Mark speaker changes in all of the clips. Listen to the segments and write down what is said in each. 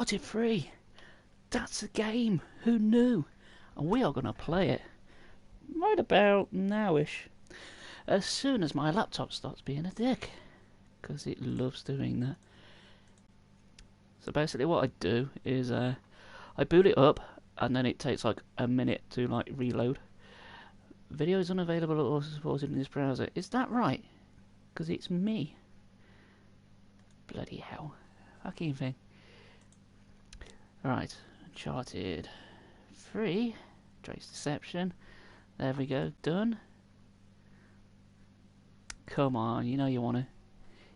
Speaker 1: Uncharted 3. That's a game. Who knew? And we are going to play it right about nowish. As soon as my laptop starts being a dick. Because it loves doing that. So basically what I do is I boot it up and then it takes like a minute to like reload. Video is unavailable or supported in this browser. Is that right? Because it's me. Bloody hell. Fucking thing. Right. Uncharted 3. Trace Deception. There we go. Done. Come on. You know you want to.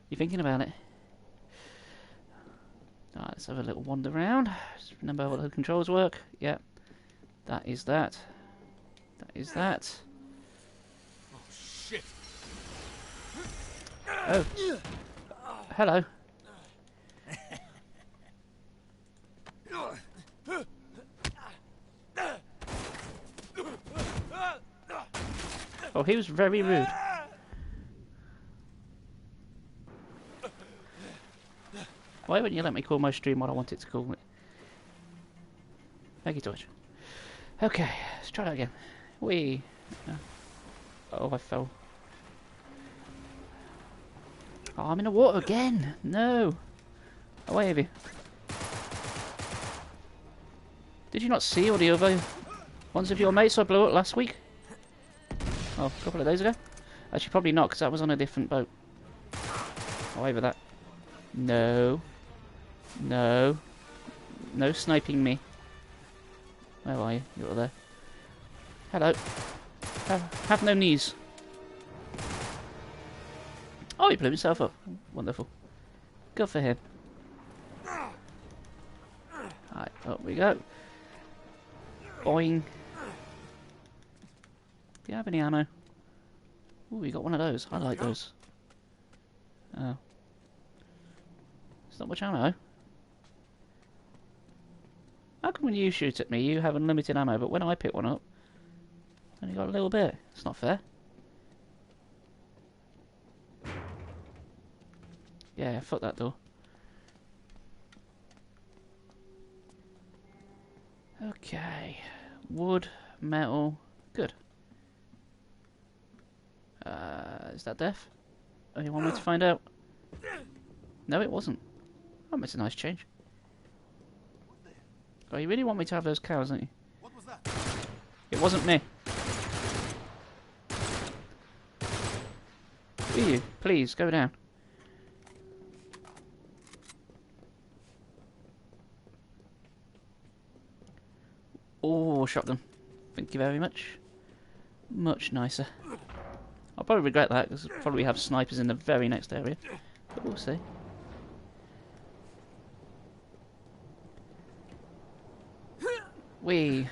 Speaker 1: You're thinking about it. Alright, let's have a little wander around. Just remember how the controls work. Yep. That is that. That is that.
Speaker 2: Oh, shit.
Speaker 1: Oh. Hello. Oh, he was very rude. Why wouldn't you let me call my stream what I wanted to call it? Thank you, George. Okay, let's try that again. Whee! Oh, I fell. Oh, I'm in the water again! No! Away with you. Did you not see all the other ones of your mates I blew up last week? Oh, a couple of days ago? Actually, probably not, because that was on a different boat. Away with that. No. No. No sniping me. Where are you? You're there. Hello. Have no knees. Oh, he blew himself up. Wonderful. Good for him. Alright, up we go. Boing. Do you have any ammo? Ooh, we got one of those. I like those. Oh. It's not much ammo. How come when you shoot at me you have unlimited ammo, but when I pick one up, I only got a little bit? It's not fair. Yeah, fuck that door. Okay. Wood, metal, good. Is that death? Oh, you want me to find out? No, it wasn't. Oh, it's a nice change. Oh, you really want me to have those cows, don't you?
Speaker 2: What was that?
Speaker 1: It wasn't me. Who are you? Please, go down. Oh, shotgun. Thank you very much. Much nicer. I'll probably regret that, because I'll probably have snipers in the very next area. But we'll see. Wee.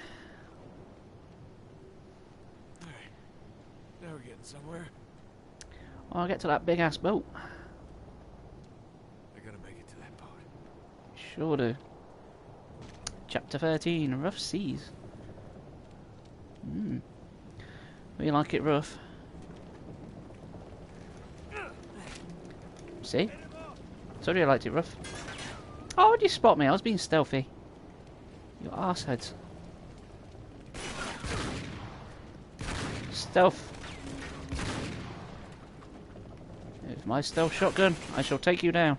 Speaker 2: Alright. Now we're getting somewhere.
Speaker 1: I'll get to that big ass boat.
Speaker 2: I gotta make it to that boat.
Speaker 1: Sure do. Chapter 13, Rough Seas. We like it rough. See? Told you I liked it rough. Oh, did you spot me? I was being stealthy. You arseheads. Stealth. With my stealth shotgun, I shall take you down.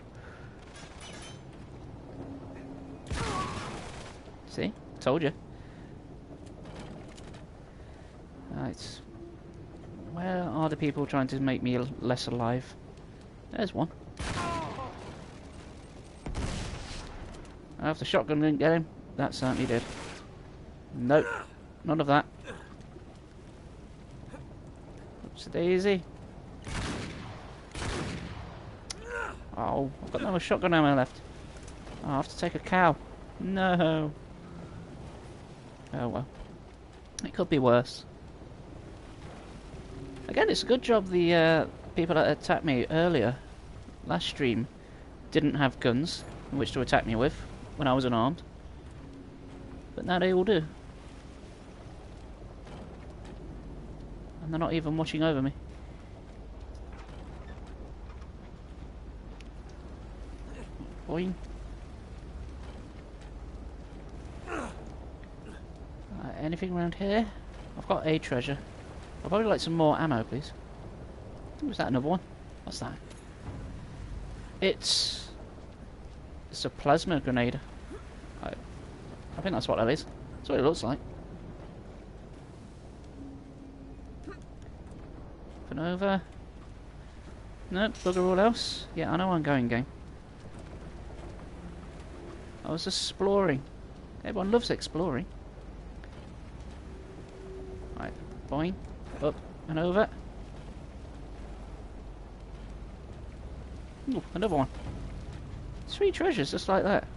Speaker 1: See? Told you. Right. Where are the people trying to make me less alive? There's one. If the shotgun didn't get him, that certainly did. Nope. None of that. Oops, daisy. Oh, I've got no more shotgun ammo left. Oh, I have to take a cow. No. Oh well. It could be worse. Again, it's a good job the people that attacked me earlier, last stream, didn't have guns in which to attack me with when I was unarmed. But now they all do. And they're not even watching over me. Boing. Anything around here? I've got a treasure. I'd probably like some more ammo, please. Was that another one? What's that? It's a plasma grenade. I think that's what that is. That's what it looks like. Open over. Nope, bugger all else. Yeah, I know where I'm going, game. I was exploring. Everyone loves exploring. Right, boing. Up and over. Ooh, another one. 3 treasures just like that.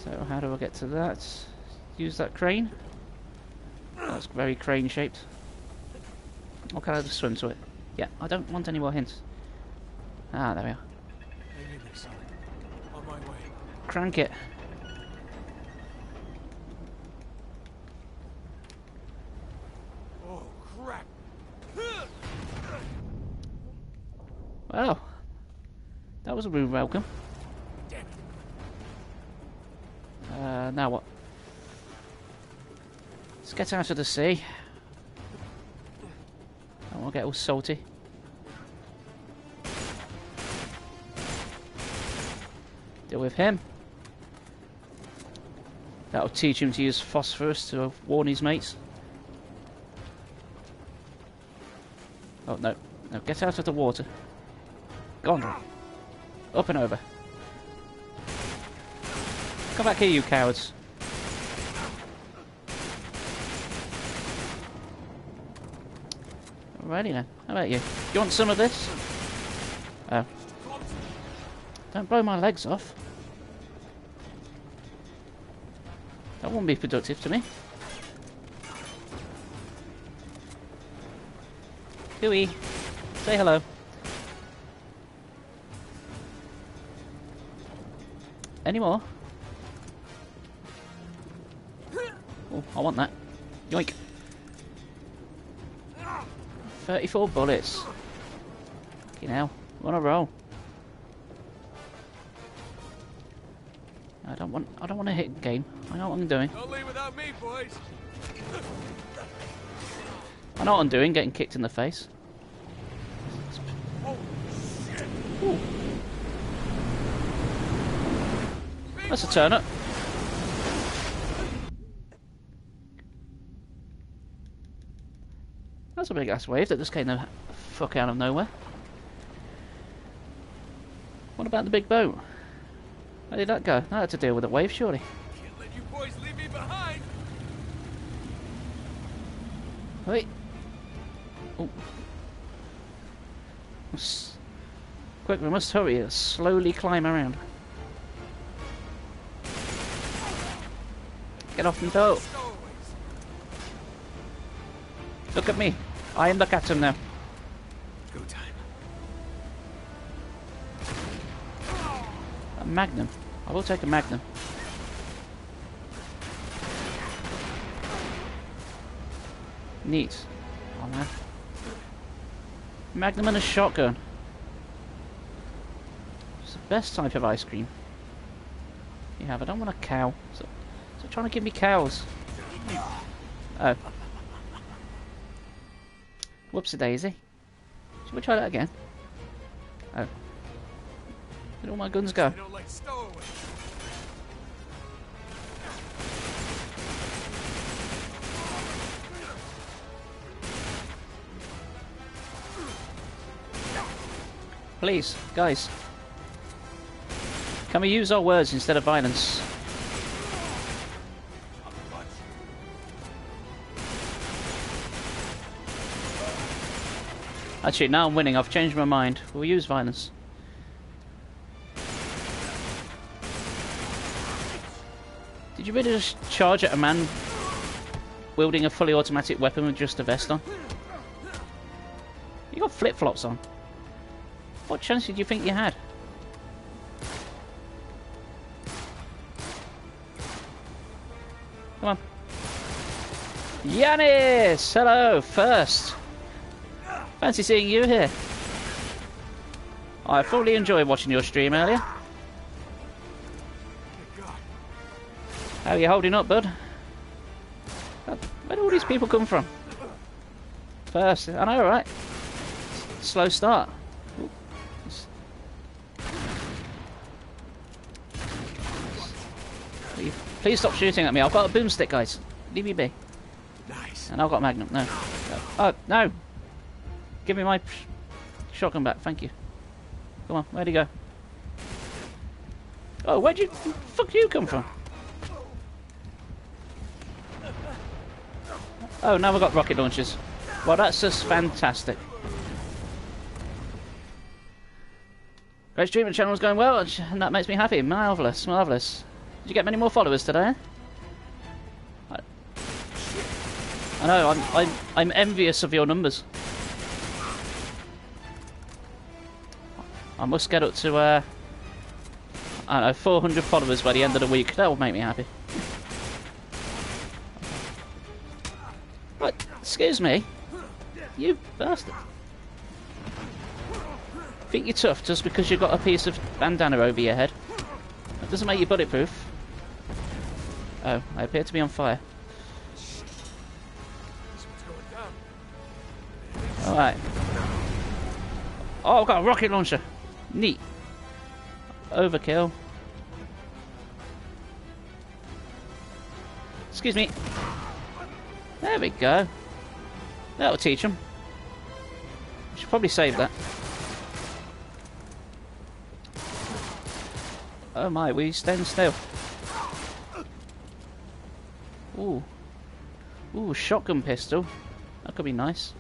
Speaker 1: So how do I get to that? Use that crane. That's very crane shaped. Or can I just swim to it? Yeah, I don't want any more hints. Ah, there we are.
Speaker 2: Hang in there, son. On my way.
Speaker 1: Crank it.
Speaker 2: Oh, crap!
Speaker 1: Well, that was a rude welcome.
Speaker 2: Damn it.
Speaker 1: Now what? Let's get out of the sea. I won't get all salty. Deal with him. That'll teach him to use phosphorus to warn his mates. Oh no, no, get out of the water. Go on. Up and over. Come back here, you cowards. Alrighty then. How about you? You want some of this? Oh. Don't blow my legs off. That won't be productive to me. Huey, say hello. Any more? Oh, I want that. Yoink. 34 bullets. Okay, now we're on a roll. I don't want to hit game. I know what I'm doing.
Speaker 2: Don't leave without me, boys.
Speaker 1: I know what I'm doing. Getting kicked in the face.
Speaker 2: Oh shit!
Speaker 1: Ooh. That's a turn up. That's a big ass wave that just came the fuck out of nowhere. What about the big boat? How did that go? I had to deal with a wave, surely.
Speaker 2: Can't let you boys leave me behind.
Speaker 1: Wait. Oh. Quick, we must hurry. Let's slowly climb around. Get off the boat.
Speaker 2: Stowaways.
Speaker 1: Look at me. I am the captain now.
Speaker 2: Go time.
Speaker 1: A magnum. I will take a magnum. Neat. Oh man. Magnum and a shotgun. It's the best type of ice cream. You have. I don't want a cow. So trying to give me cows. Oh. Whoopsie daisy. Should we try that again? Oh. Where'd all my guns go?
Speaker 2: I don't like stowaways.
Speaker 1: Please, guys. Can we use our words instead of violence? Actually, now I'm winning. I've changed my mind. We'll use violence. Did you really just charge at a man wielding a fully automatic weapon with just a vest on? You got flip-flops on. What chance did you think you had? Come on. Yanis! Hello, first. Fancy seeing you here. I fully enjoyed watching your stream earlier. How are you holding up, bud? God, where do all these people come from? First, I know, right? Slow start. Ooh. Please stop shooting at me. I've got a boomstick, guys. Leave me be.
Speaker 2: Nice.
Speaker 1: And I've got a magnum. No. Oh, no. Give me my shotgun back. Thank you. Come on. Where'd he go? Oh, where'd you... fuck you come from? Oh, now we've got rocket launchers. Well, that's just fantastic. Great streaming channel's going well, and that makes me happy. Marvellous, marvellous. Did you get many more followers today? I know, I'm envious of your numbers. I must get up to, I don't know, 400 followers by the end of the week. That will make me happy. What? Excuse me? You bastard. Think you're tough just because you've got a piece of bandana over your head? That doesn't make you bulletproof. Oh, I appear to be on fire. Alright. Oh, I've got a rocket launcher. Neat. Overkill. Excuse me. There we go. That'll teach them. Should probably save that. Oh my, we stand still. Ooh. Ooh, shotgun pistol. That could be nice.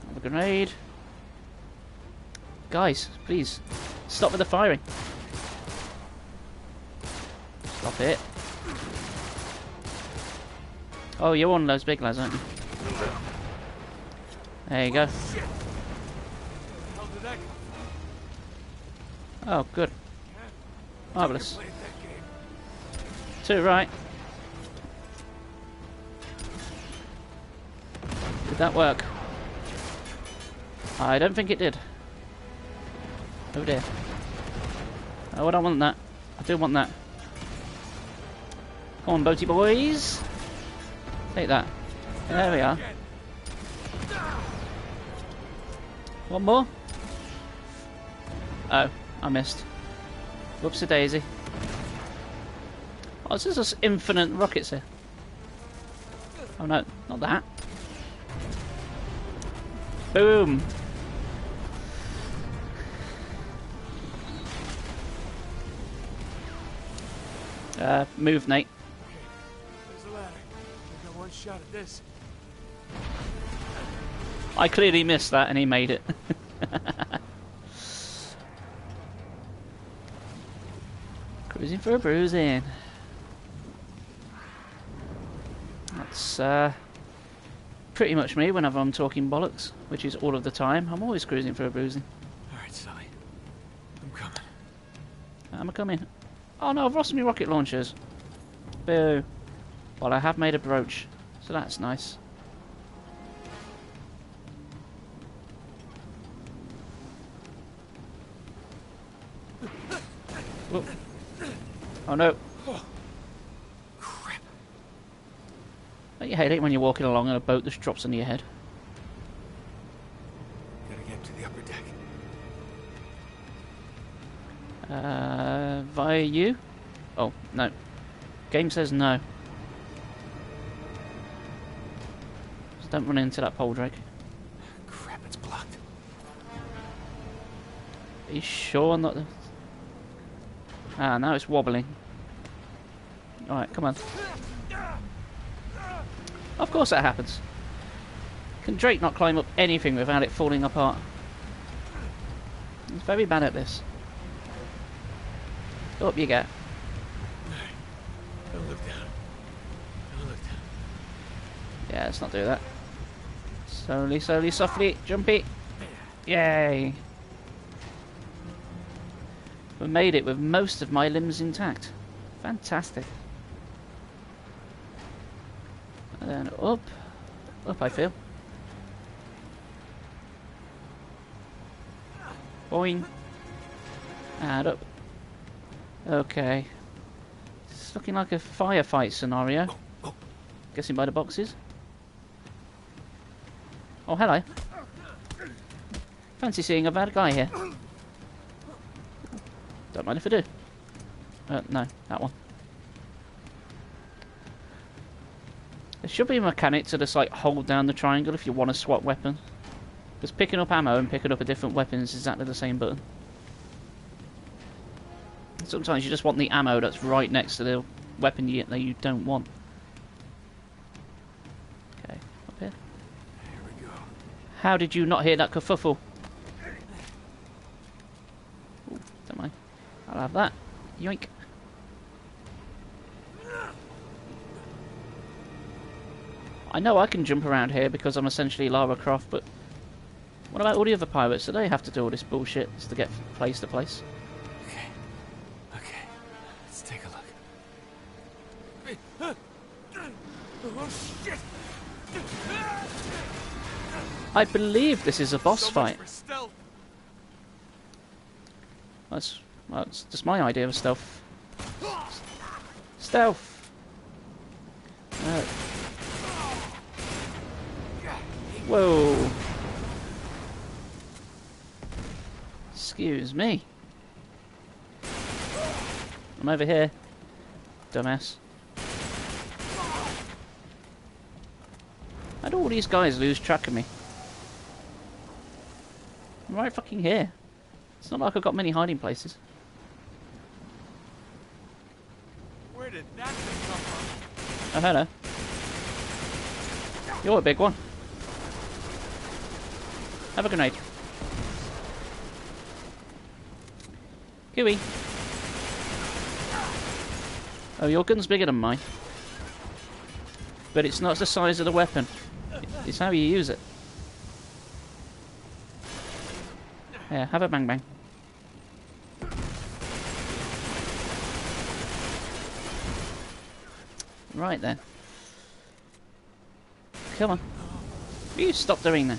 Speaker 1: Have a grenade. Guys, please. Stop with the firing. Stop it. Oh, you're one of those big lads, aren't you? There you go. Oh, good. Marvellous. Too right. Did that work? I don't think it did. Oh dear. Oh, I don't want that. I do want that. Come on, boaty boys. Take that. There we are. One more. Oh, I missed. Whoopsie daisy. Oh, this is just infinite rockets here. Oh no, not that. Boom. Move, Nate.
Speaker 2: There's a ladder. I got one shot at this.
Speaker 1: I clearly missed that and he made it. Cruising for a bruising. That's pretty much me whenever I'm talking bollocks, which is all of the time. I'm always cruising for a bruising.
Speaker 2: Alright, Sully. I'm coming.
Speaker 1: I'm coming. Oh no, I've lost my rocket launchers. Boo. Well, I have made a brooch, so that's nice. Whoa. Oh no.
Speaker 2: Oh, crap.
Speaker 1: Don't you hate it when you're walking along and a boat just drops on your head?
Speaker 2: Gotta get to the upper deck.
Speaker 1: Via you? Oh, no. Game says no. Just don't run into that pole, Drake.
Speaker 2: Crap, it's blocked.
Speaker 1: Are you sure not the... Ah, now it's wobbling. Alright, come on. Of course that happens. Can Drake not climb up anything without it falling apart? He's very bad at this. Up you go.
Speaker 2: Don't look down. Don't look down.
Speaker 1: Yeah, let's not do that. Slowly, slowly, softly, jumpy. Yay! We made it with most of my limbs intact. Fantastic. And then up. Up, I feel. Boing. And up. Okay. It's looking like a firefight scenario. Guessing by the boxes. Oh, hello. Fancy seeing a bad guy here. Don't mind if I do. No, that one. There should be a mechanic to just like hold down the triangle if you want to swap weapons. Because picking up ammo and picking up a different weapon is exactly the same button. Sometimes you just want the ammo that's right next to the weapon that you don't want. Okay, up here.
Speaker 2: Here we go.
Speaker 1: How did you not hear that kerfuffle? Ooh, don't mind. I'll have that. Yoink. I know I can jump around here because I'm essentially Lara Croft, but what about all the other pirates? Do they have to do all this bullshit just to get place to place?
Speaker 2: Okay, let's take a look. Oh shit!
Speaker 1: I believe this is a boss
Speaker 2: So much
Speaker 1: fight.
Speaker 2: for stealth.
Speaker 1: Well, it's just my idea of stealth. Stealth! Whoa! Excuse me. I'm over here, dumbass. How do all these guys lose track of me? I'm right fucking here. It's not like I've got many hiding places.
Speaker 2: Where did that thing come from?
Speaker 1: Oh, hello. You're a big one. Have a grenade. Gooey. Oh, your gun's bigger than mine. But it's not the size of the weapon. It's how you use it. Yeah, have a bang bang. Right then. Come on. You stop doing that.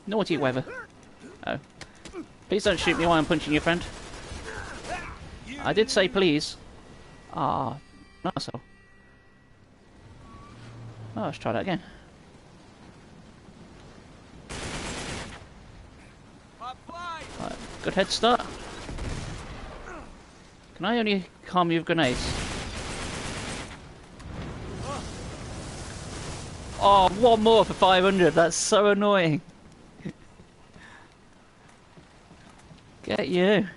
Speaker 1: Naughty weather. Oh. Please don't shoot me while I'm punching your friend. I did say please. Ah, not so. Oh, let's try that again. Right, good head start. Can I only harm you with grenades? Oh, one more for 500. That's so annoying. Get you.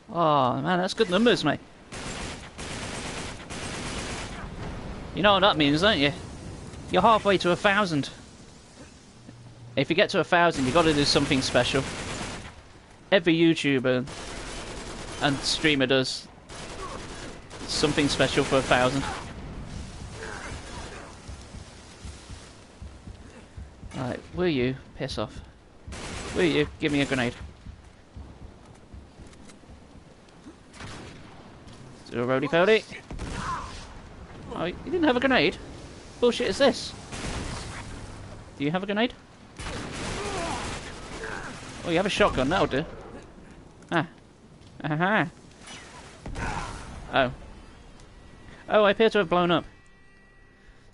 Speaker 1: Oh, man, that's good numbers, mate. You know what that means, don't you? You're halfway to 1,000. If you get to 1,000, you've got to do something special. Every YouTuber and streamer does something special for 1,000. Right, will you piss off? Will you give me a grenade? Do a roly-poly. Oh, you didn't have a grenade? Bullshit is this? Do you have a grenade? Oh, you have a shotgun, that'll do. Ah. Aha. Oh. Oh, I appear to have blown up.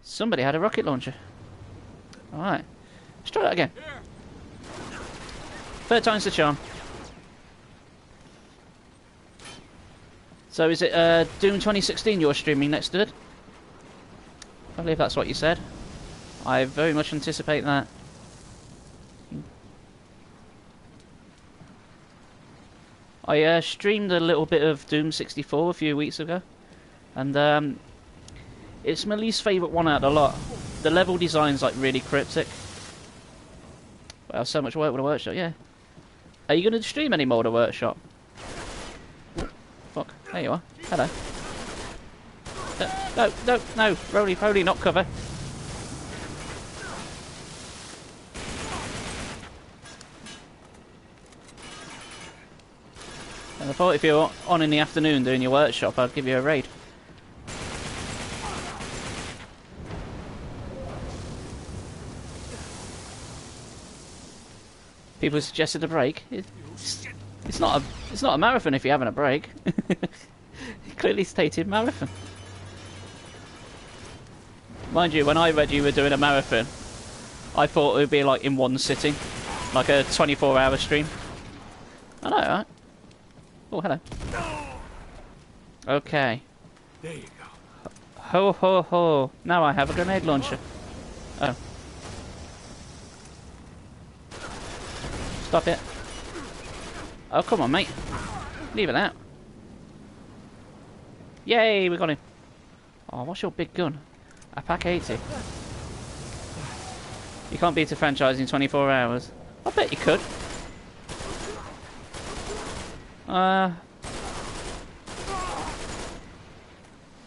Speaker 1: Somebody had a rocket launcher. Alright. Let's try that again. Third time's the charm. So is it Doom 2016 you're streaming next to it? I believe that's what you said. I very much anticipate that. I streamed a little bit of Doom 64 a few weeks ago. And it's my least favourite one out of the lot. The level design's like really cryptic. Well, so much work with the workshop, yeah. Are you going to stream any more of the workshop? Oh, fuck, there you are. Hello. No, roly-poly, not cover. And I thought if you're on in the afternoon doing your workshop, I'd give you a raid. People suggested a break. It's not a marathon if you're having a break. clearly stated marathon. Mind you, when I read you were doing a marathon, I thought it would be like in one sitting, like a 24-hour stream. I know, right? Oh, hello. Okay.
Speaker 2: There you go.
Speaker 1: Ho ho ho. Now I have a grenade launcher. Oh. Stop it. Oh, come on, mate. Leave it out. Yay, we got him. Oh, what's your big gun? A Pack 80. You can't beat a franchise in 24 hours. I bet you could. I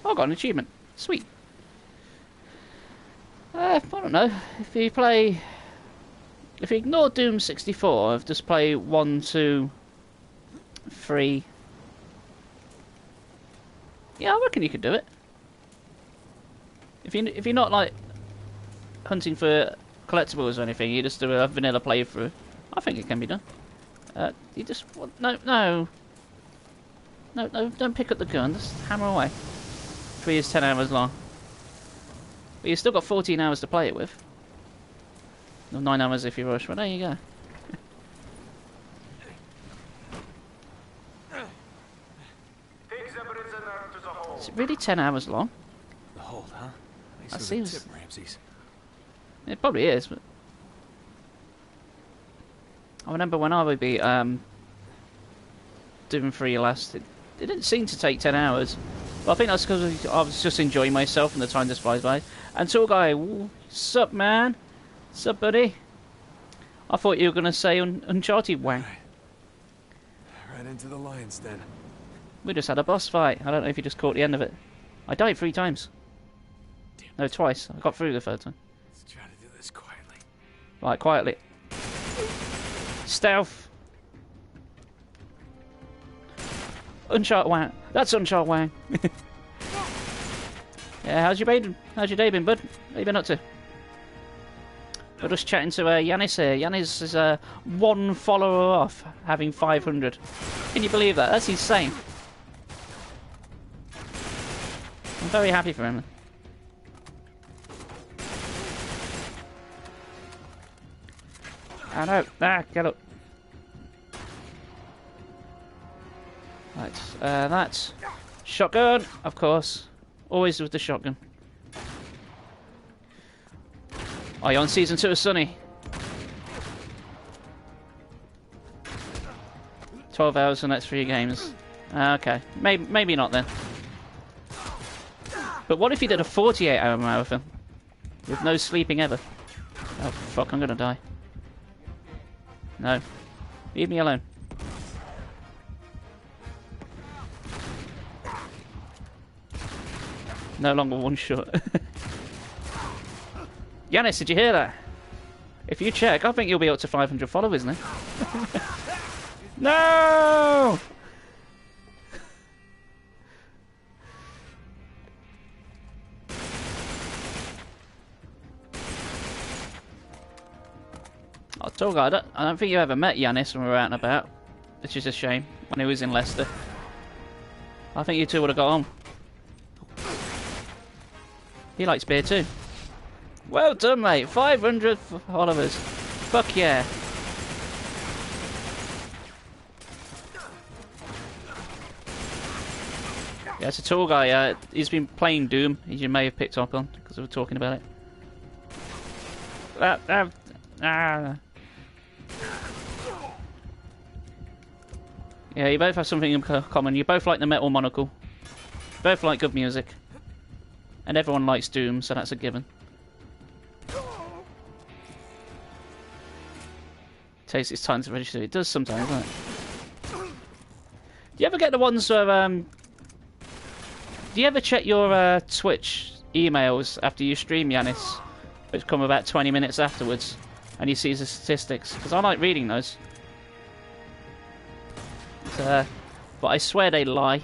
Speaker 1: got an achievement. Sweet. I don't know. If you ignore Doom 64, just play 1, 2, 3. Yeah, I reckon you could do it. If you're not like hunting for collectibles or anything, you just do a vanilla playthrough. I think it can be done. You just no, don't pick up the gun. Just hammer away. 3 is 10 hours long. But you've still got 14 hours to play it with. Or 9 hours if you rush. But there you go. Is it really 10 hours long?
Speaker 2: The hold, huh?
Speaker 1: That seems...
Speaker 2: tip, Ramses.
Speaker 1: It probably is, but... I remember when I would be doing 3 last, it didn't seem to take 10 hours. But I think that's because I was just enjoying myself and the time just flies by. And Tall Guy, sup man? Sup buddy? I thought you were going to say Uncharted wang.
Speaker 2: Right into the lion's den.
Speaker 1: We just had a boss fight. I don't know if you just caught the end of it. I died 3 times. No, twice. I got through the 3rd time.
Speaker 2: Let's try to do this quietly.
Speaker 1: Right, quietly. Stealth. Uncharted wang. That's Uncharted wang. Yeah, how's your day been, bud? What you been up to? We're just chatting to Yanis here. Yanis is 1 follower off having 500. Can you believe that? That's insane. I'm very happy for him. I know. Get up. Right, that's shotgun, of course. Always with the shotgun. Are you on season 2 of Sunny? 12 hours for the next 3 games. Okay, maybe not then. But what if you did a 48-hour marathon with no sleeping ever? Oh fuck! I'm gonna die. No, leave me alone. No longer 1 shot. Yanis, did you hear that? If you check, I think you'll be up to 500 followers now. No! I told you, I don't think you ever met Yanis when we were out and about, which is a shame, when he was in Leicester. I think you two would have got on. He likes beer too. Well done, mate. 500 followers. Fuck yeah. Yeah, it's a Tall Guy. He's been playing Doom, as you may have picked up on, because we were talking about it. Yeah, you both have something in common. You both like the metal monocle. You both like good music. And everyone likes Doom, so that's a given. Takes its time to register. It does sometimes, doesn't it? Do you ever get the ones where, do you ever check your Twitch emails after you stream, Yanis? Which come about 20 minutes afterwards, and you see the statistics? Because I like reading those. But I swear they lie.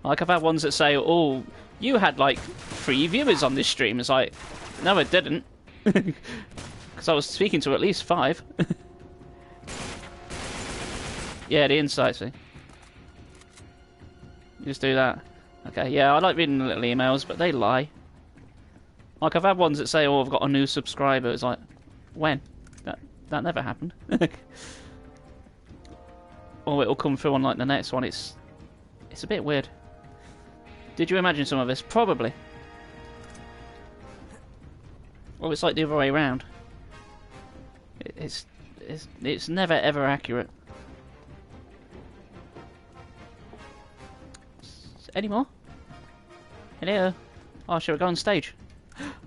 Speaker 1: Like, I've had ones that say, oh, you had like 3 viewers on this stream. It's like, no, I didn't. Because I was speaking to at least 5. Yeah, the insights thing. You just do that. Okay, yeah, I like reading the little emails, but they lie. Like, I've had ones that say, oh, I've got a new subscriber. It's like, when? That never happened. Or it'll come through on, like, the next one. It's a bit weird. Did you imagine some of this? Probably. Well, it's like the other way around. It's never, ever accurate. Any more? Hello? Oh, shall we go on stage?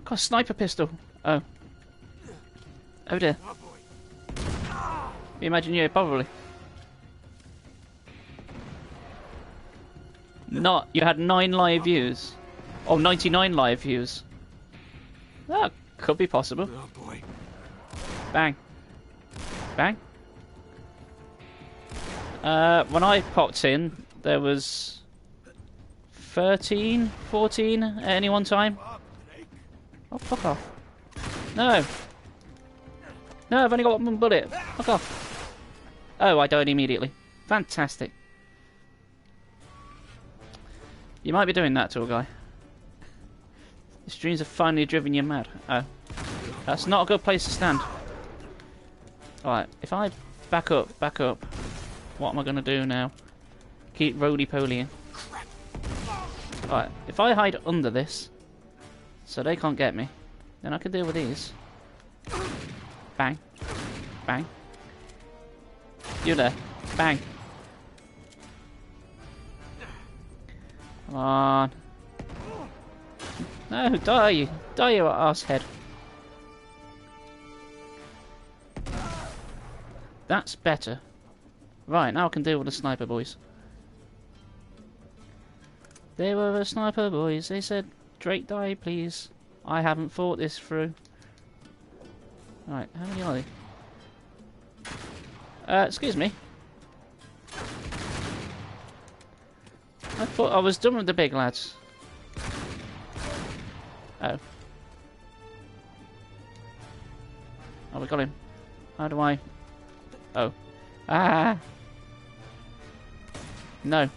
Speaker 1: Got a sniper pistol. Oh. Oh dear. You imagine you, probably. Not. You had 9 live views. Oh, 99 live views. That could be possible.
Speaker 2: Oh boy.
Speaker 1: Bang. Bang. When I popped in, there was 13, 14 at any one time. Oh, fuck off. No. No, I've only got one bullet. Fuck off. Oh, I died immediately. Fantastic. You might be doing that to a guy. The streams have finally driven you mad. Oh. That's not a good place to stand. Alright, if I back up, what am I going to do now? Keep roly-polying. Alright, if I hide under this, so they can't get me, then I can deal with these. Bang. Bang. You there. Bang. Come on. No, die you. Die, you arsehead. That's better. Right, now I can deal with the sniper boys. They were the sniper boys. They said, Drake, die, please. I haven't thought this through. Right, how many are they? Excuse me. I thought I was done with the big lads. Oh. Oh, we got him. How do I... Oh. Ah! No.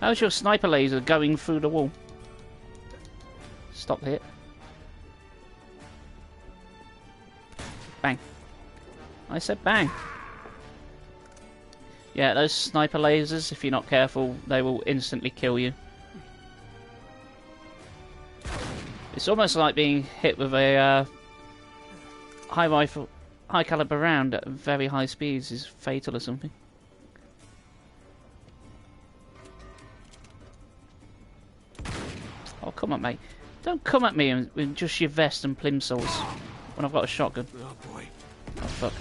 Speaker 1: How's your sniper laser going through the wall? Stop the hit. Bang. I said bang. Yeah, those sniper lasers, if you're not careful, they will instantly kill you. It's almost like being hit with a high caliber round at very high speeds is fatal or something. Oh, come on, mate. Don't come at me in just your vest and plimsolls when I've got a shotgun.
Speaker 2: Oh boy.
Speaker 1: Oh, fuck.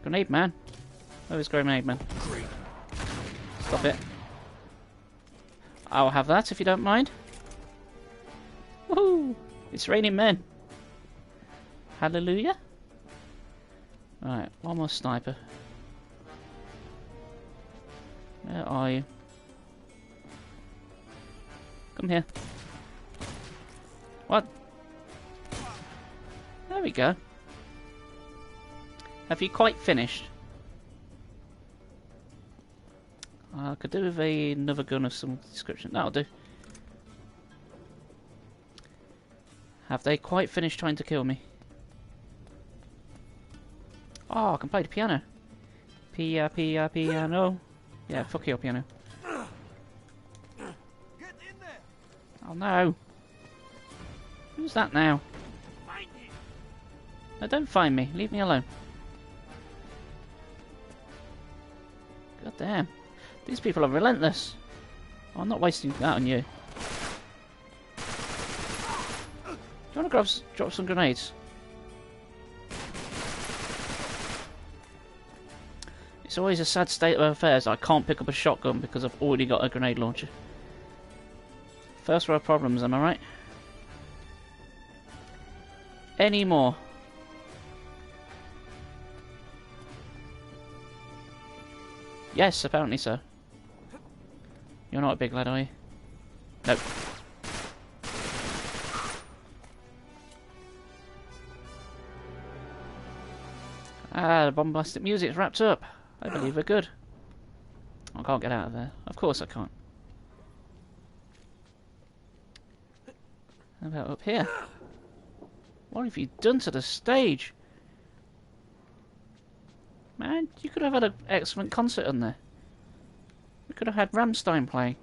Speaker 1: Grenade man. Where is grenade man?
Speaker 2: Great.
Speaker 1: Stop it. I'll have that if you don't mind. Woohoo! It's raining men. Hallelujah. Right, one more sniper. Where are you? Come here. What? There we go. Have you quite finished? I could do with another gun of some description. That'll do. Have they quite finished trying to kill me? Oh, I can play the piano. Piano. Yeah, fuck your piano. Oh no. Who's that now? No, don't find me. Leave me alone. God damn. These people are relentless. Oh, I'm not wasting that on you. Do you want to drop some grenades? It's always a sad state of affairs. I can't pick up a shotgun because I've already got a grenade launcher. First world problems, am I right? Any more? Yes, apparently so. You're not a big lad, are you? Nope. Ah, the bombastic music's wrapped up. I believe we're good. I can't get out of there. Of course I can't. How about up here? What have you done to the stage? Man, you could have had an excellent concert on there. We could have had Rammstein playing.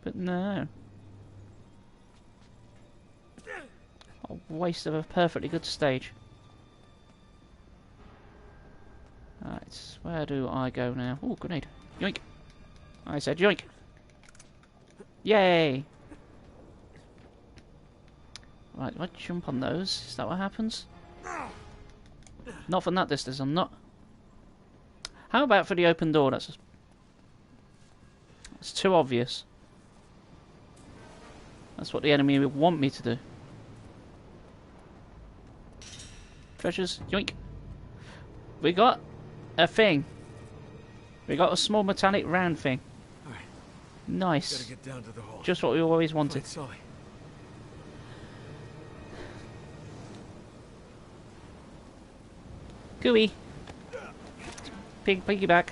Speaker 1: But no. A waste of a perfectly good stage. Right, where do I go now? Oh, grenade. Yoink. I said yoink. Yay! Right, do I jump on those? Is that what happens? Not from that distance, I'm not. How about for the open door? That's too obvious. That's what the enemy would want me to do. Treasures, yoink. We got a thing. We got a small metallic round thing.
Speaker 2: Alright.
Speaker 1: Nice.
Speaker 2: Gotta get down to the hole.
Speaker 1: Just what we always wanted.
Speaker 2: Sully.
Speaker 1: Gooey. Piggyback.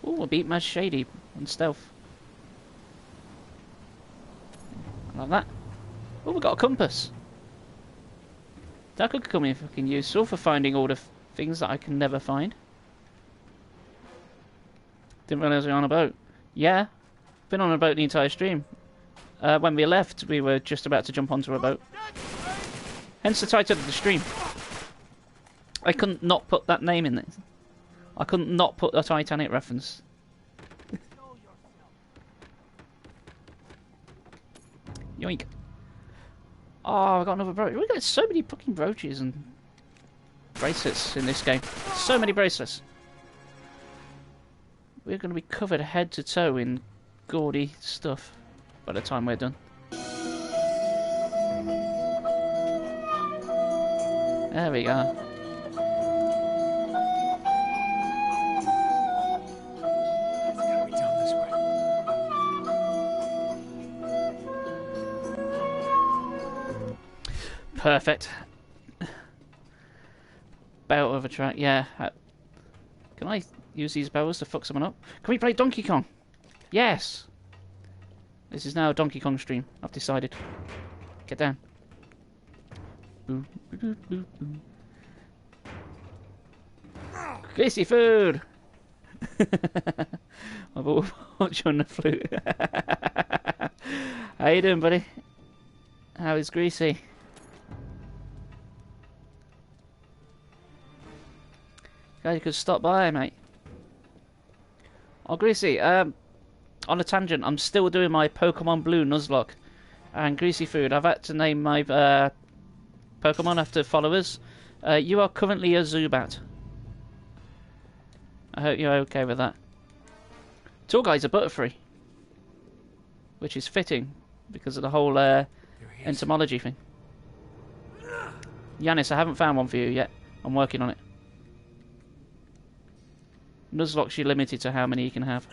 Speaker 1: Ooh, I beat my shady on stealth. I love that. Oh, we got a compass. That could come in fucking useful for finding all the things that I can never find. Didn't realise we were on a boat. Yeah, been on a boat the entire stream. When we left, we were just about to jump onto a boat. Hence the title of the stream. I couldn't not put that name in there. I couldn't not put a Titanic reference. Yoink. Oh, I got another brooch. We got so many fucking brooches and bracelets in this game. So many bracelets. We're going to be covered head to toe in gaudy stuff by the time we're done. There we go.
Speaker 2: It's gotta be down this way.
Speaker 1: Perfect. Bow over track, yeah. Can I use these bows to fuck someone up? Can we play Donkey Kong? Yes! This is now a Donkey Kong stream, I've decided. Get down. Boo, boo, boo, boo. Greasy food! I've always watched on the flute. How you doing, buddy? How is Greasy? Guys, you could stop by, mate. Oh, Greasy, on a tangent, I'm still doing my Pokemon Blue Nuzlocke. And Greasy Food, I've had to name my Pokemon after followers. You are currently a Zubat. I hope you're okay with that. Tall Guy's a Butterfree. Which is fitting, because of the whole entomology thing. Yanis, I haven't found one for you yet. I'm working on it. Nuzlocke's you're limited to how many you can have.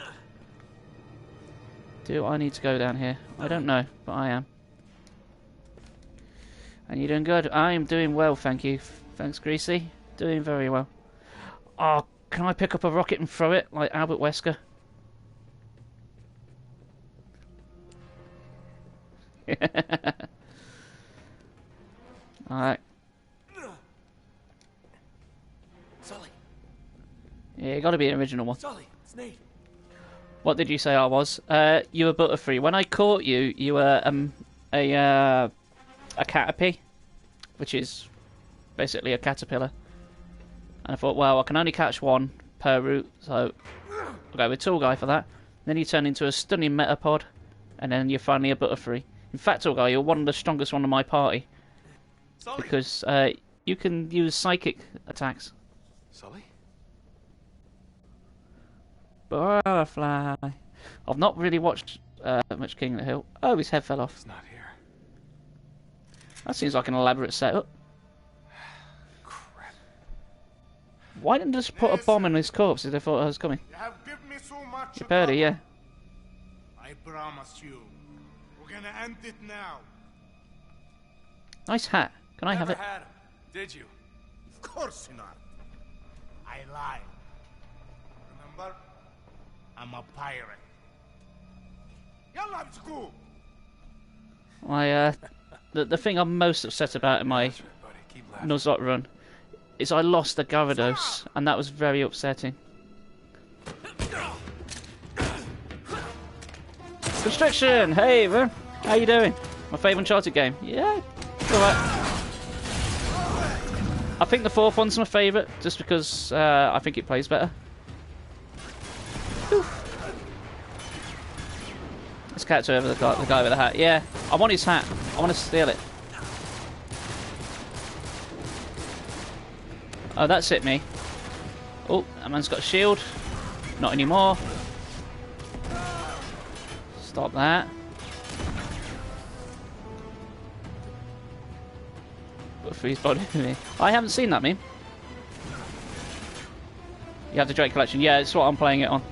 Speaker 1: Do I need to go down here? I don't know, but I am. And you're doing good. I am doing well, thank you. Thanks, Greasy. Doing very well. Oh, can I pick up a rocket and throw it like Albert Wesker? Alright.
Speaker 2: Sully.
Speaker 1: Yeah, gotta be an original one.
Speaker 2: Sully, it's Nate.
Speaker 1: What did you say I was? You were Butterfree. When I caught you, you were a Caterpie, which is basically a caterpillar. And I thought, well, I can only catch one per route, so I'll go with Tall Guy for that. Then you turn into a stunning Metapod, and then you're finally a Butterfree. In fact, Tall Guy, you're one of the strongest one of my party.
Speaker 2: Sully.
Speaker 1: Because you can use psychic attacks.
Speaker 2: Sully?
Speaker 1: Butterfly. I've not really watched much King of the Hill. Oh, his head fell off.
Speaker 2: It's not here.
Speaker 1: That seems like an elaborate setup.
Speaker 2: Crap.
Speaker 1: Why didn't they just put a bomb in his corpse if they thought I was coming?
Speaker 3: You have given me so much.
Speaker 1: You heard it, yeah.
Speaker 3: I promise you. We're gonna end it now.
Speaker 1: Nice hat. Can I have
Speaker 2: Never
Speaker 1: it?
Speaker 2: had him, did you?
Speaker 3: Of course not. I lied. Remember? I'm a pirate. Yalla, bsku!
Speaker 1: The thing I'm most upset about in my
Speaker 2: Buddy, keep laughing.
Speaker 1: Nuzlocke run is I lost the Gyarados, and that was very upsetting. Constriction! Hey, man. How you doing? My favourite Uncharted game. Yeah, it's alright. I think the fourth one's my favourite, just because I think it plays better. Whew. Let's catch over the guy with the hat. Yeah, I want his hat. I want to steal it. Oh, that's hit me. Oh, that man's got a shield. Not anymore. Stop that. But freeze body me. I haven't seen that meme. You have the Drake collection. Yeah, it's what I'm playing it on.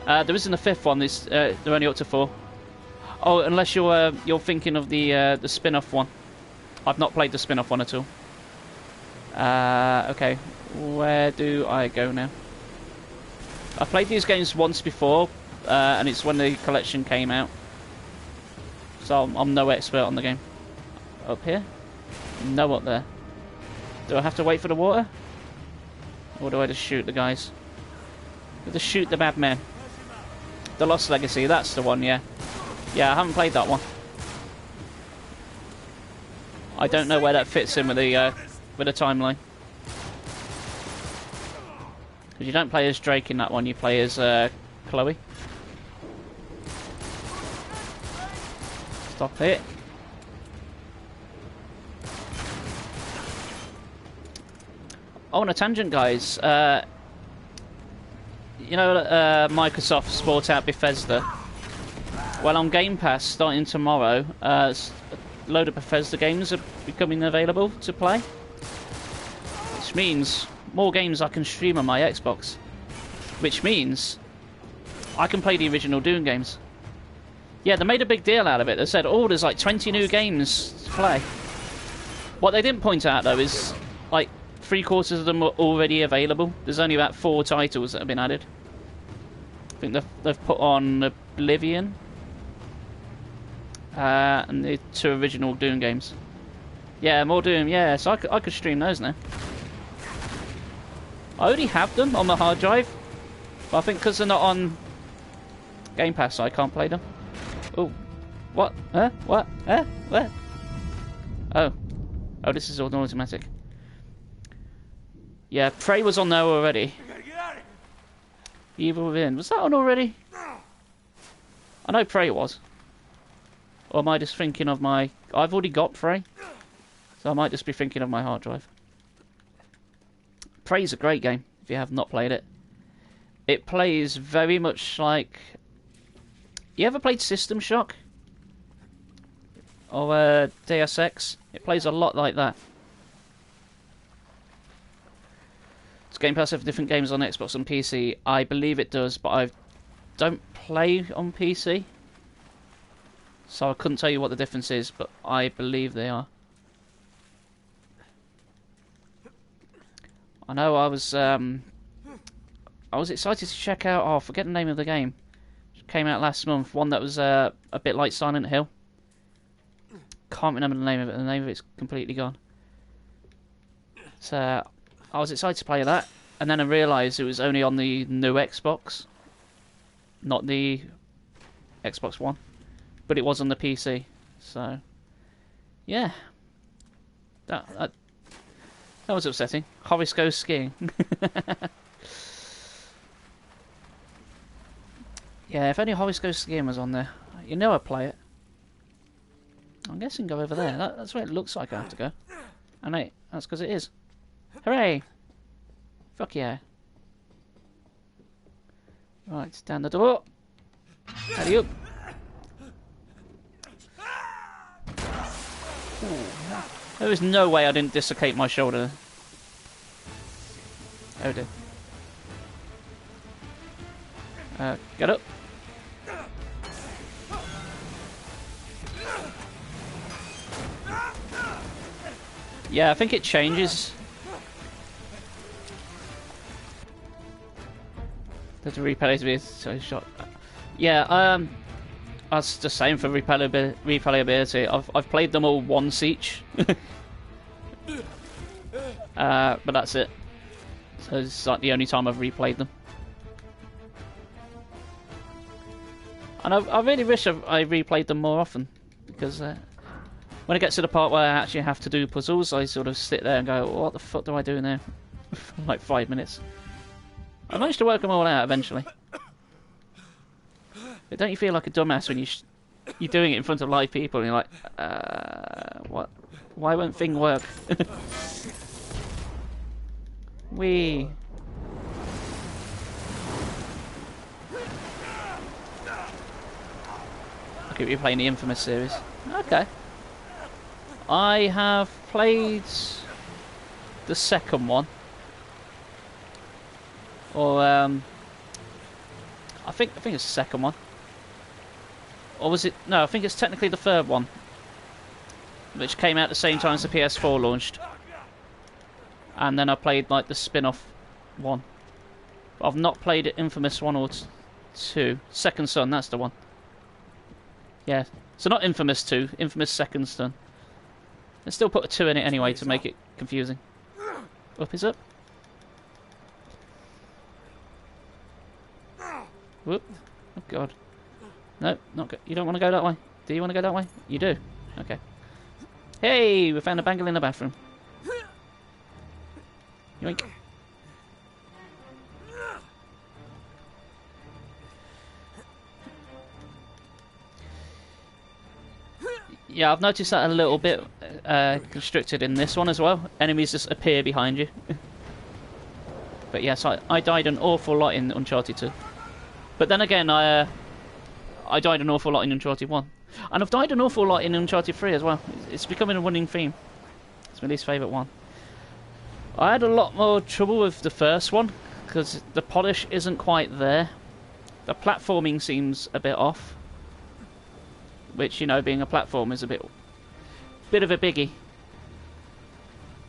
Speaker 1: There isn't a fifth one. They're only up to 4. Oh, unless you're thinking of the spin-off one. I've not played the spin-off one at all. Okay, where do I go now? I played these games once before, and it's when the collection came out. So I'm no expert on the game. Up here? No, up there. Do I have to wait for the water? Or do I just shoot the guys? Do I just shoot the bad men? The Lost Legacy, that's the one, yeah. Yeah, I haven't played that one. I don't know where that fits in with the timeline. Because you don't play as Drake in that one, you play as Chloe. Stop it. Oh, on a tangent, guys. You know, Microsoft bought out Bethesda. Well, on Game Pass, starting tomorrow, a load of Bethesda games are becoming available to play. Which means more games I can stream on my Xbox. Which means I can play the original Doom games. Yeah, they made a big deal out of it. They said, oh, there's like 20 new games to play. What they didn't point out, though, is like 3/4 of them are already available. There's only about 4 titles that have been added. I think they've put on Oblivion and the 2 original Doom games. Yeah, more Doom. Yeah, so I could stream those now. I already have them on my hard drive, but I think because they're not on Game Pass, I can't play them. Oh, what? Huh? What? Huh? What? Oh, this is all automatic. Yeah, Prey was on there already.
Speaker 2: We gotta get out of here.
Speaker 1: Evil Within. Was that on already? I know Prey was. Or am I just thinking of my... I've already got Prey. So I might just be thinking of my hard drive. Prey's a great game, if you have not played it. It plays very much like... You ever played System Shock? Or Deus Ex? It plays a lot like that. Does Game Pass have different games on Xbox and PC? I believe it does, but I don't play on PC. So I couldn't tell you what the difference is, but I believe they are. I know I was excited to check out, I forget the name of the game. It came out last month, one that was a bit like Silent Hill. Can't remember the name of it, the name of it's completely gone. So I was excited to play that, and then I realised it was only on the new Xbox, not the Xbox One, but it was on the PC. So, yeah, that was upsetting. Horace goes skiing. Yeah, if only Horace goes skiing was on there, you know I'd play it. I'm guessing go over there. That's where it looks like I have to go. And hey, that's because it is. Hooray! Fuck yeah. Right, down the door. Hurry up. There is no way I didn't dislocate my shoulder. Oh dear. Get up. Yeah, I think it changes. There's a replayability so shot. Yeah, I was just saying for replayability. I've played them all once each, but that's it. So it's like the only time I've replayed them. And I really wish I replayed them more often, because when it gets to the part where I actually have to do puzzles, I sort of sit there and go, what the fuck do I do now? For like 5 minutes. I managed to work them all out eventually. But don't you feel like a dumbass when you're doing it in front of live people and you're like, what? Why won't thing work? Wee. I keep replaying the Infamous series. Okay. I have played the second one. Or I think it's the second one. Or was it? No, I think it's technically the third one, which came out at the same time as the PS4 launched. And then I played like the spin-off one. But I've not played Infamous 1 or 2. Second Son, that's the one. Yeah. So not Infamous 2, Infamous Second Son. Let's still put a 2 in it anyway to make it confusing. Up is up. Whoop. Oh god. No, not good. You don't want to go that way. Do you want to go that way? You do. Okay. Hey, we found a bangle in the bathroom. Yoink. Yeah, I've noticed that a little bit constricted in this one as well. Enemies just appear behind you. But yes, I died an awful lot in Uncharted 2. But then again, I died an awful lot in Uncharted 1. And I've died an awful lot in Uncharted 3 as well. It's becoming a running theme. It's my least favourite one. I had a lot more trouble with the first one, because the polish isn't quite there. The platforming seems a bit off. Which, you know, being a platform is a bit of a biggie.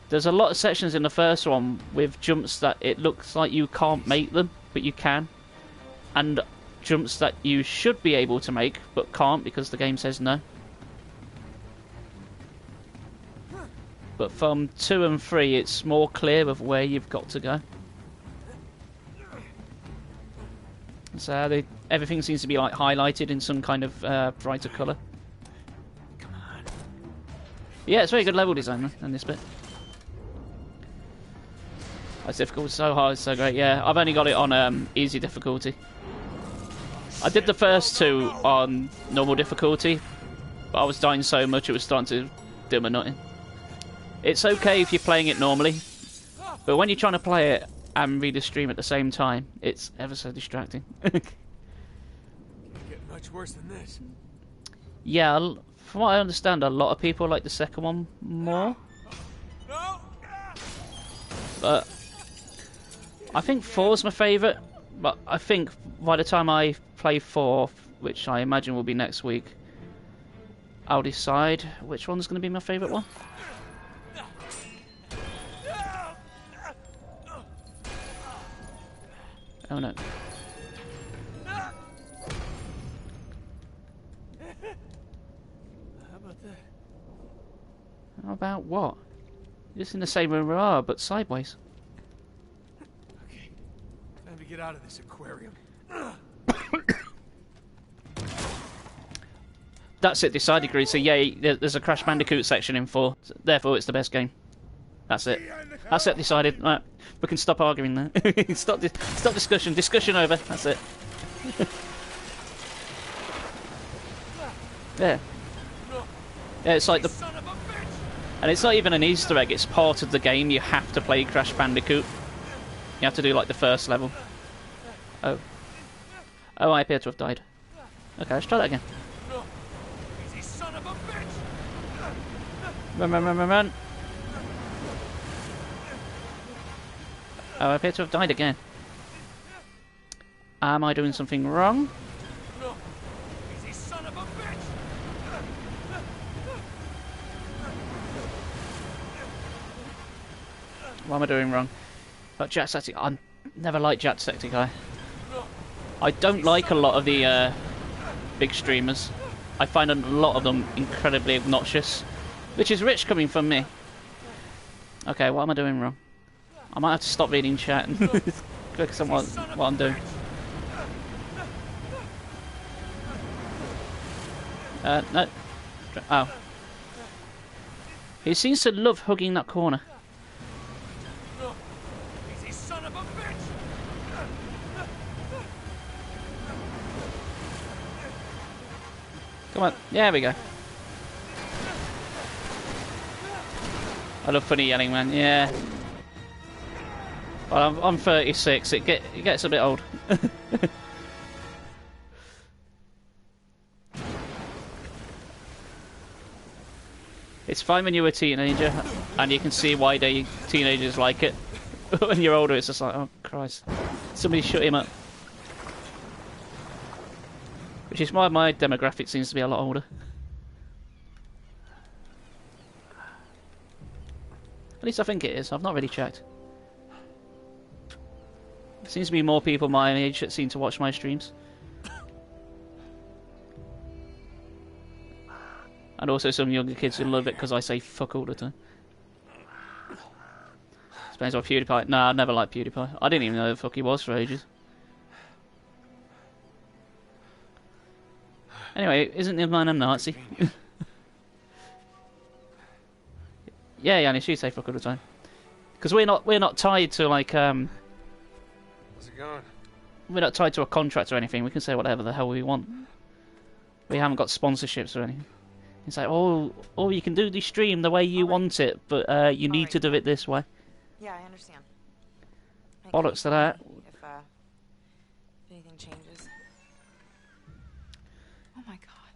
Speaker 1: There's a lot of sections in the first one with jumps that it looks like you can't make them, but you can. And jumps that you should be able to make, but can't because the game says no. But from 2 and 3, it's more clear of where you've got to go. So everything seems to be like highlighted in some kind of brighter colour.
Speaker 2: Come on.
Speaker 1: Yeah, it's very good level design in this bit. It's difficult, so hard, so great. Yeah, I've only got it on easy difficulty. I did the first 2 on normal difficulty, but I was dying so much it was starting to do my nutting. It's okay if you're playing it normally, but when you're trying to play it and read a stream at the same time, it's ever so distracting.
Speaker 2: Can't get much worse than this.
Speaker 1: Yeah, from what I understand, a lot of people like the second one more.
Speaker 2: No.
Speaker 1: But I think 4's my favourite. But I think by the time I play 4, which I imagine will be next week, I'll decide which one's going to be my favourite one. Oh no.
Speaker 2: How about that?
Speaker 1: How about what? Just in the same room we are, but sideways.
Speaker 2: Okay. Time to get out of this aquarium.
Speaker 1: That's it, decided, Greasy. Yeah, there's a Crash Bandicoot section in 4. Therefore, it's the best game. That's it. That's it, decided. Right, we can stop arguing now. stop discussion. Discussion over. That's it. Yeah. Yeah, it's like the...
Speaker 2: Son of a bitch!
Speaker 1: And it's not even an Easter egg, it's part of the game. You have to play Crash Bandicoot. You have to do, like, the first level. Oh. Oh, I appear to have died. Okay, let's try that again.
Speaker 2: Easy, son of a bitch!
Speaker 1: Run, run, run, run, run. Oh, I appear to have died again. Am I doing something wrong?
Speaker 2: Easy, son of a bitch!
Speaker 1: What am I doing wrong? Oh, Jacksepticeye. I never liked Jacksepticeye. I don't like a lot of the big streamers. I find a lot of them incredibly obnoxious, which is rich coming from me. Okay, what am I doing wrong? I might have to stop reading chat and focus on what I'm doing. No. Oh. He seems to love hugging that corner.
Speaker 2: Easy, son of a bitch!
Speaker 1: Come on. Yeah, there we go. I love funny yelling, man. Yeah. Well, I'm 36. It gets a bit old. It's fine when you're a teenager, and you can see why teenagers like it. When you're older, it's just like, oh Christ, somebody shut him up. Which is why my demographic seems to be a lot older. At least I think it is. I've not really checked. There seems to be more people my age that seem to watch my streams. And also some younger kids who love it because I say fuck all the time. Depends on PewDiePie. Nah, I never liked PewDiePie. I didn't even know who the fuck he was for ages. Anyway, isn't the man a Nazi? Yeah, Yannis, you say fuck all the time. Because we're not tied to like
Speaker 2: How's it going?
Speaker 1: we're not tied to a contract or anything. We can say whatever the hell we want. We haven't got sponsorships or anything. It's like, oh, you can do the stream the way you want it, but you need to do it this way.
Speaker 4: Yeah, I understand.
Speaker 1: Bollocks to that.
Speaker 4: If anything changes. Oh my god.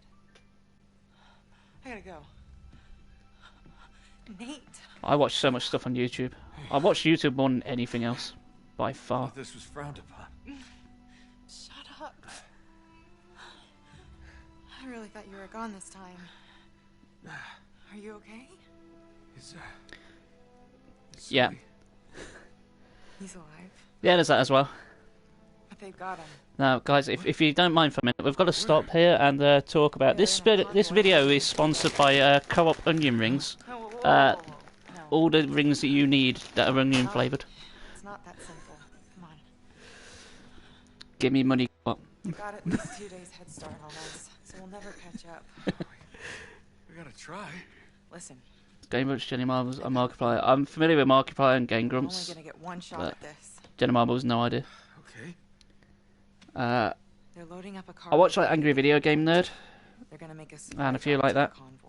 Speaker 4: I gotta go. Nate.
Speaker 1: I watch so much stuff on YouTube. I watch YouTube more than anything else, by
Speaker 2: I
Speaker 1: far.
Speaker 2: thought this was frowned upon.
Speaker 4: Shut up. I really thought you were gone this time. Are you okay?
Speaker 2: He's
Speaker 1: Yeah.
Speaker 4: He's alive.
Speaker 1: Yeah, there's that as well.
Speaker 4: But they've got him.
Speaker 1: Now, guys, if you don't mind for a minute, we've got to stop here and talk about this. This video is sponsored by Co-op Onion Rings.
Speaker 4: No.
Speaker 1: All the rings that you need that are onion flavoured.
Speaker 4: It's not that simple. Come on.
Speaker 1: Give me money. What?
Speaker 4: We got at least 2 days head start on us, so we'll never catch up.
Speaker 2: We gotta try.
Speaker 4: Listen,
Speaker 1: Game Grumps, Jenny Marbles, and Markiplier. I'm familiar with Markiplier and Game
Speaker 4: I'm only
Speaker 1: Grumps.
Speaker 4: gonna get one shot
Speaker 1: but
Speaker 4: at this.
Speaker 1: Jenny Marbles, no idea.
Speaker 2: Okay.
Speaker 4: They're loading up a car.
Speaker 1: I watch like Angry Video Game Nerd,
Speaker 4: They're gonna make us
Speaker 1: and a few like that,
Speaker 4: convoy.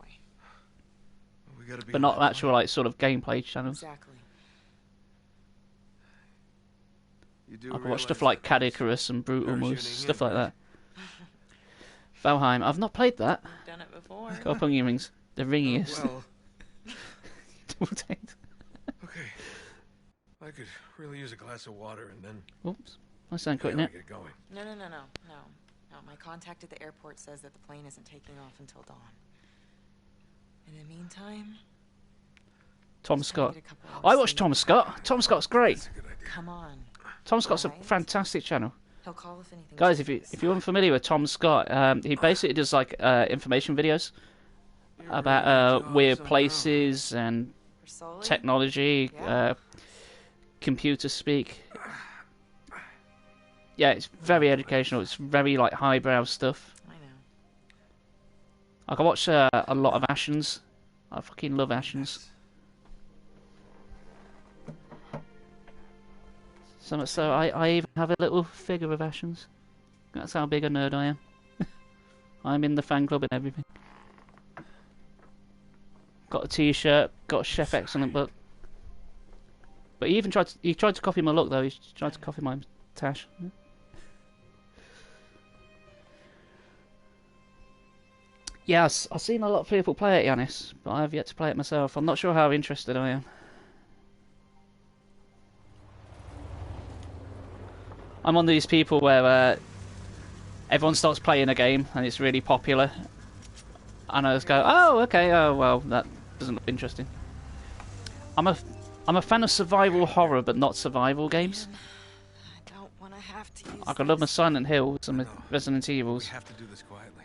Speaker 2: We gotta be
Speaker 1: but not actual like sort of gameplay channels.
Speaker 4: Exactly.
Speaker 2: You do
Speaker 1: I can watch
Speaker 2: realize
Speaker 1: stuff like
Speaker 2: that
Speaker 1: Cadicarus and Brutal
Speaker 2: parachuting
Speaker 1: Moose, stuff
Speaker 2: in,
Speaker 1: like
Speaker 2: right?
Speaker 1: that. Valheim, I've not played that.
Speaker 4: I've done it before.
Speaker 1: Co-op Onion Rings, the ringiest.
Speaker 2: Well,
Speaker 1: Double tanked.
Speaker 2: okay. I could really use a glass of water and then
Speaker 1: Oops, I sound cutting
Speaker 2: we
Speaker 1: it.
Speaker 4: Oh,
Speaker 2: get going.
Speaker 4: No. My contact at the airport says that the plane isn't taking off until dawn. In the meantime,
Speaker 1: Tom
Speaker 4: just gonna
Speaker 1: Scott.
Speaker 4: need a couple
Speaker 1: I
Speaker 4: hours
Speaker 1: watch
Speaker 4: sleep.
Speaker 1: Tom Scott. Tom Scott's great.
Speaker 2: That's a good idea.
Speaker 4: Come on.
Speaker 1: Tom Scott's a
Speaker 4: Alright.
Speaker 1: fantastic channel.
Speaker 4: He'll call if anything.
Speaker 1: Guys, if
Speaker 4: changes.
Speaker 1: you're unfamiliar with Tom Scott, he basically does like information videos
Speaker 2: You're
Speaker 1: about
Speaker 2: really good
Speaker 1: weird
Speaker 2: jobs on
Speaker 1: places and
Speaker 4: For Sully?
Speaker 1: technology,
Speaker 4: Yeah.
Speaker 1: computer speak. Yeah, it's very educational. It's very like highbrow stuff.
Speaker 4: I know.
Speaker 1: I can watch a lot of Ashens. I fucking love Ashens. So much so I even have a little figure of Ashens. That's how big a nerd I am. I'm in the fan club and everything. Got a T-shirt. Got a Chef Excellent book. But he tried to copy my look though. He tried to copy my tash. Yes, I've seen a lot of people play it, Yanis, but I have yet to play it myself. I'm not sure how interested I am. I'm one of these people where everyone starts playing a game and it's really popular, and I just go, "Oh, okay. Oh, well, that doesn't look interesting." I'm a fan of survival horror, but not survival games.
Speaker 4: I don't want to have have to use
Speaker 1: I could love my
Speaker 4: this.
Speaker 1: Silent Hills and my
Speaker 2: I know.
Speaker 1: Resident
Speaker 2: We
Speaker 1: Evils,
Speaker 2: have to do this quietly.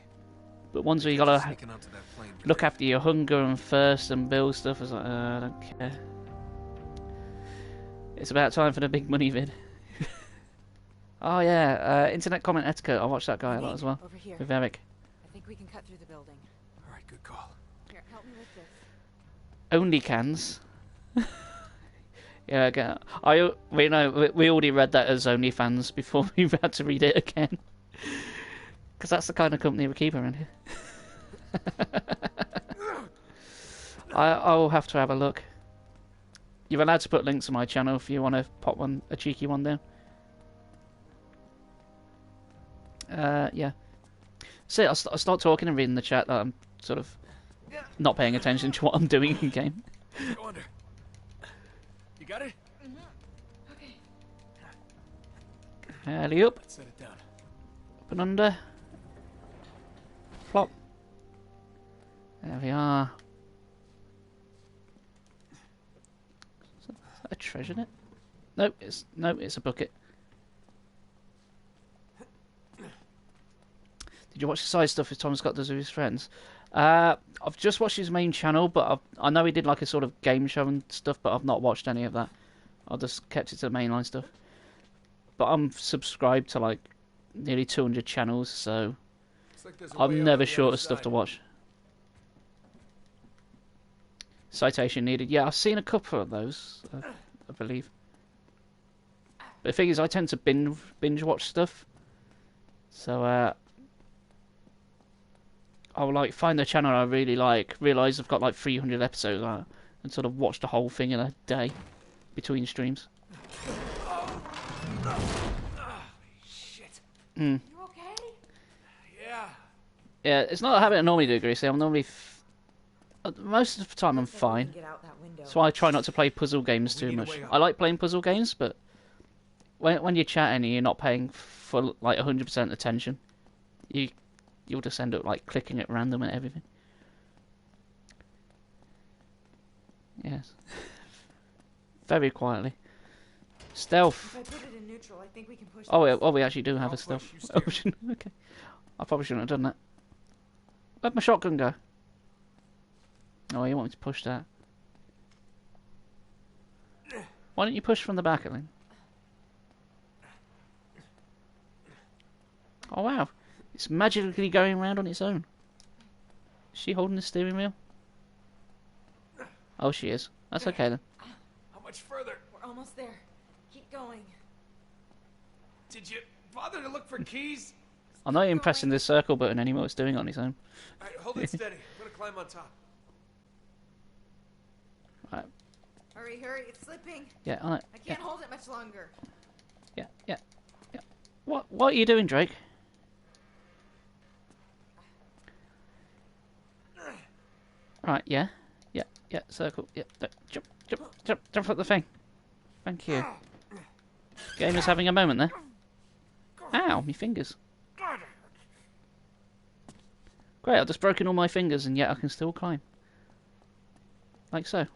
Speaker 1: but ones where you
Speaker 2: Catch us
Speaker 1: gotta
Speaker 2: sneaking onto that plane.
Speaker 1: look after your hunger and thirst and build stuff, it's like, I don't care. It's about time for the big money vid. Oh yeah, Internet Comment Etiquette. I watched that guy a lot as well.
Speaker 4: Over here.
Speaker 1: With Eric.
Speaker 4: I think we can cut through the building.
Speaker 2: All right, good call.
Speaker 4: Here, help me with this.
Speaker 1: Only cans. Yeah, again. We already read that as OnlyFans before we had to read it again. Because that's the kind of company we keep around here. I'll have to have a look. You're allowed to put links to my channel if you want to pop a cheeky one down. Yeah. So I'll start talking and reading the chat that I'm sort of not paying attention to what I'm doing in game.
Speaker 2: Go under. You got it?
Speaker 4: Okay.
Speaker 1: Alley up,
Speaker 2: Let's set it down.
Speaker 1: up and under. Flop. There we are. Is that a treasure in it? Nope, it's a bucket. Did you watch the side stuff with Tom Scott does with his friends? I've just watched his main channel, but I know he did like a sort of game show and stuff, but I've not watched any of that. I just kept it to the mainline stuff. But I'm subscribed to like nearly 200 channels, so
Speaker 2: Looks like there's a
Speaker 1: I'm
Speaker 2: way out
Speaker 1: never
Speaker 2: the
Speaker 1: short
Speaker 2: other
Speaker 1: of stuff
Speaker 2: side.
Speaker 1: to watch. Citation needed. Yeah, I've seen a couple of those, I believe. But the thing is, I tend to binge watch stuff, so I'll like find a channel I really like, realise I've got like 300 episodes on it, and sort of watch the whole thing in a day between streams.
Speaker 2: Shit.
Speaker 1: Mm.
Speaker 4: You okay?
Speaker 2: Yeah.
Speaker 1: Yeah, it's not a habit I normally do, Greasy. I'm normally most of the time I'm
Speaker 4: Looks like we
Speaker 1: fine.
Speaker 4: can get out that window.
Speaker 1: So I try not to play puzzle games
Speaker 2: We
Speaker 1: too
Speaker 2: need a
Speaker 1: much.
Speaker 2: way out.
Speaker 1: I like playing puzzle games, but when you're chatting and you're not paying full like 100% attention, you'll just end up like clicking at random and everything. Yes. Very quietly. Stealth.
Speaker 4: If I put it in neutral, I think we can push.
Speaker 1: Oh, we actually do have
Speaker 2: I'll
Speaker 1: a stealth.
Speaker 2: push, you
Speaker 1: Oh,
Speaker 2: steer.
Speaker 1: shouldn't- okay. I probably shouldn't have done that. Where'd my shotgun go? Oh, you want me to push that? Why don't you push from the back, Elaine? Oh wow, it's magically going around on its own. Is she holding the steering wheel? Oh, she is. That's okay then.
Speaker 2: How much further?
Speaker 4: We're almost there. Keep going.
Speaker 2: Did you bother to look for keys?
Speaker 1: I'm not even pressing the circle button anymore. It's doing it on its own.
Speaker 2: All right, hold it steady. I'm gonna climb on top.
Speaker 1: Right.
Speaker 4: Hurry, hurry! It's slipping.
Speaker 1: Yeah, on it.
Speaker 4: I can't hold it much longer.
Speaker 1: Yeah. What are you doing, Drake? Right, yeah. Circle. Yeah, jump up the thing. Thank you. Game is having a moment there. Ow, my fingers. Great, I've just broken all my fingers and yet I can still climb. Like so. Do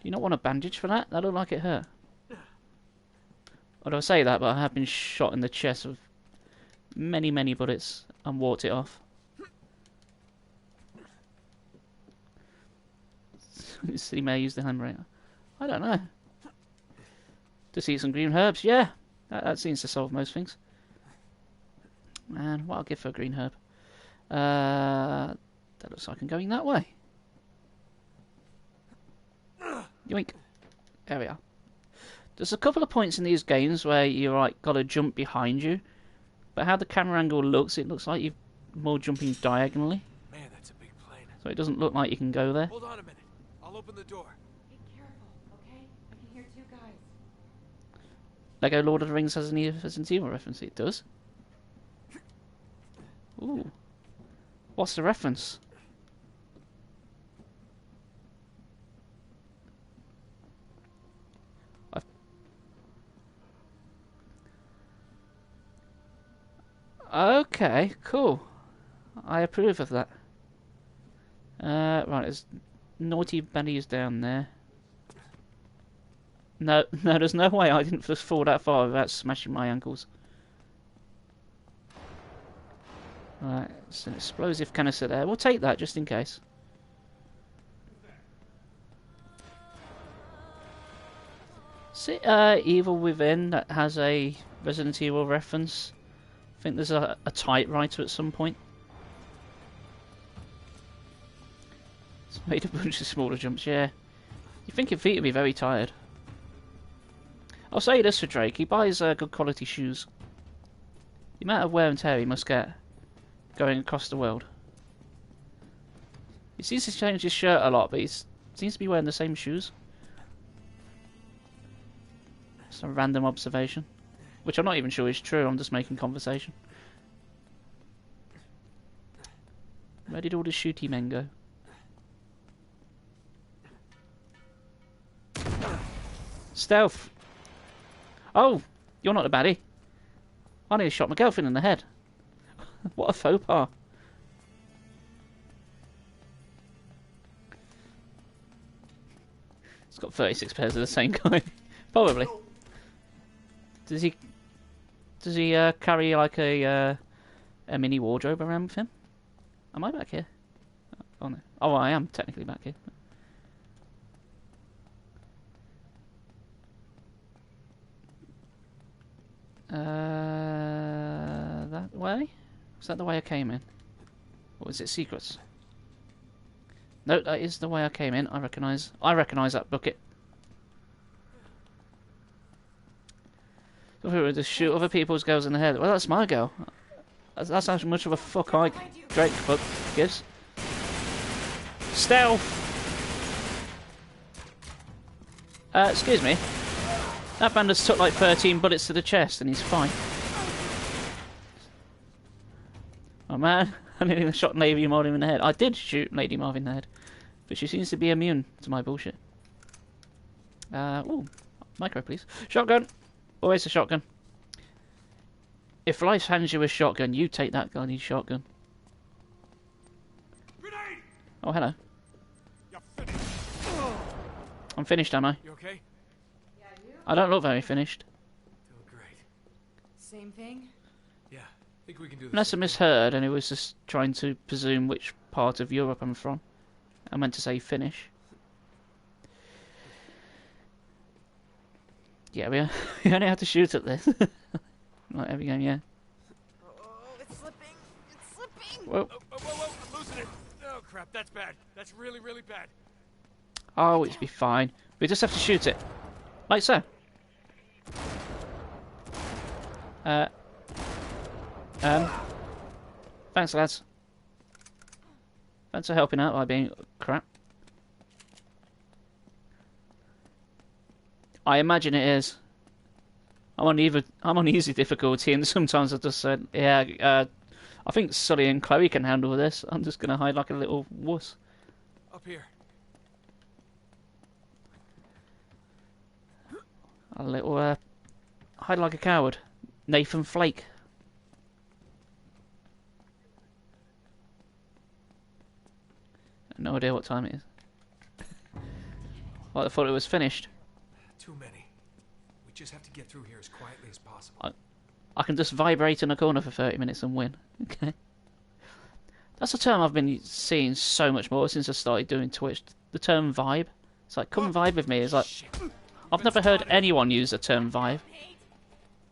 Speaker 1: you not want a bandage for that? That looked like it hurt. Well, I say that, but I have been shot in the chest with many, many bullets and walked it off. City Mayor used the handbrake. I don't know. Just eat some green herbs, yeah. That seems to solve most things. Man, what I'll give for a green herb. That looks like I'm going that way. Yoink. There we are. There's a couple of points in these games where you like got to jump behind you, but how the camera angle looks, it looks like you're more jumping diagonally,
Speaker 2: Man, that's a big plane.
Speaker 1: so it doesn't look like you can go there.
Speaker 2: Hold on a minute. I'll open the door.
Speaker 4: Be careful, okay? I can hear two guys.
Speaker 1: Lego Lord of the Rings has any Resident Evil reference? It does. Ooh. What's the reference? Okay, cool. I approve of that. Right, there's naughty baddies down there. No, no, there's no way I didn't just fall that far without smashing my ankles. Alright, it's an explosive canister there. We'll take that just in case. Is it Evil Within that has a Resident Evil reference? I think there's a typewriter at some point. It's made a bunch of smaller jumps, yeah. You think your feet would be very tired. I'll say this for Drake, he buys good quality shoes. The amount of wear and tear he must get going across the world. He seems to change his shirt a lot, but he seems to be wearing the same shoes. Some random observation, which I'm not even sure is true, I'm just making conversation. Where did all the shooty men go? Stealth! Oh! You're not a baddie. I nearly shot my girlfriend in the head. What a faux pas. It's got 36 pairs of the same kind. Probably. Does he carry like a mini wardrobe around with him? Am I back here? Oh no. Oh, I am technically back here. That way? Was that the way I came in? Or was it secrets? No, that is the way I came in. I recognise that bucket. If we were to shoot other people's girls in the head. Well, that's my girl. That's how much of a fuck Drake fuck gives. Stealth! Excuse me. That bandit's took like 13 bullets to the chest and he's fine. Oh man, I nearly shot Lady Marvin in the head. I did shoot Lady Marvin in the head. But she seems to be immune to my bullshit. Ooh, micro please. Shotgun! Always a shotgun. If life hands you a shotgun, you take that bloody shotgun.
Speaker 2: Grenade!
Speaker 1: Oh, hello.
Speaker 2: You're finished.
Speaker 1: I'm finished, am I?
Speaker 2: You okay?
Speaker 4: Yeah, you?
Speaker 1: I don't look very finished.
Speaker 2: Doing great.
Speaker 4: Same thing?
Speaker 2: Yeah, I think we can do this.
Speaker 1: Unless I misheard and it was just trying to presume which part of Europe I'm from. I meant to say Finnish. Yeah, we only have to shoot at this. Like every game, yeah.
Speaker 4: Oh, it's slipping! It's slipping!
Speaker 1: Whoa.
Speaker 2: Whoa, I'm losing it. Oh crap, that's bad. That's really, really bad.
Speaker 1: Oh, it'll be fine. We just have to shoot it. Like so. Thanks, lads. Thanks for helping out by being crap. I imagine it is. I'm on easy difficulty, and sometimes I just said, yeah, I think Sully and Chloe can handle this. I'm just gonna hide like a little wuss.
Speaker 2: Up here.
Speaker 1: A little, hide like a coward. Nathan Flake. No idea what time it is. Well, I thought it was finished.
Speaker 2: Too many. We just have to get through here as quietly as possible.
Speaker 1: I can just vibrate in a corner for 30 minutes and win. Okay. That's a term I've been seeing so much more since I started doing Twitch. The term vibe. It's like, come vibe with me. It's like, I've never heard anyone use the term vibe.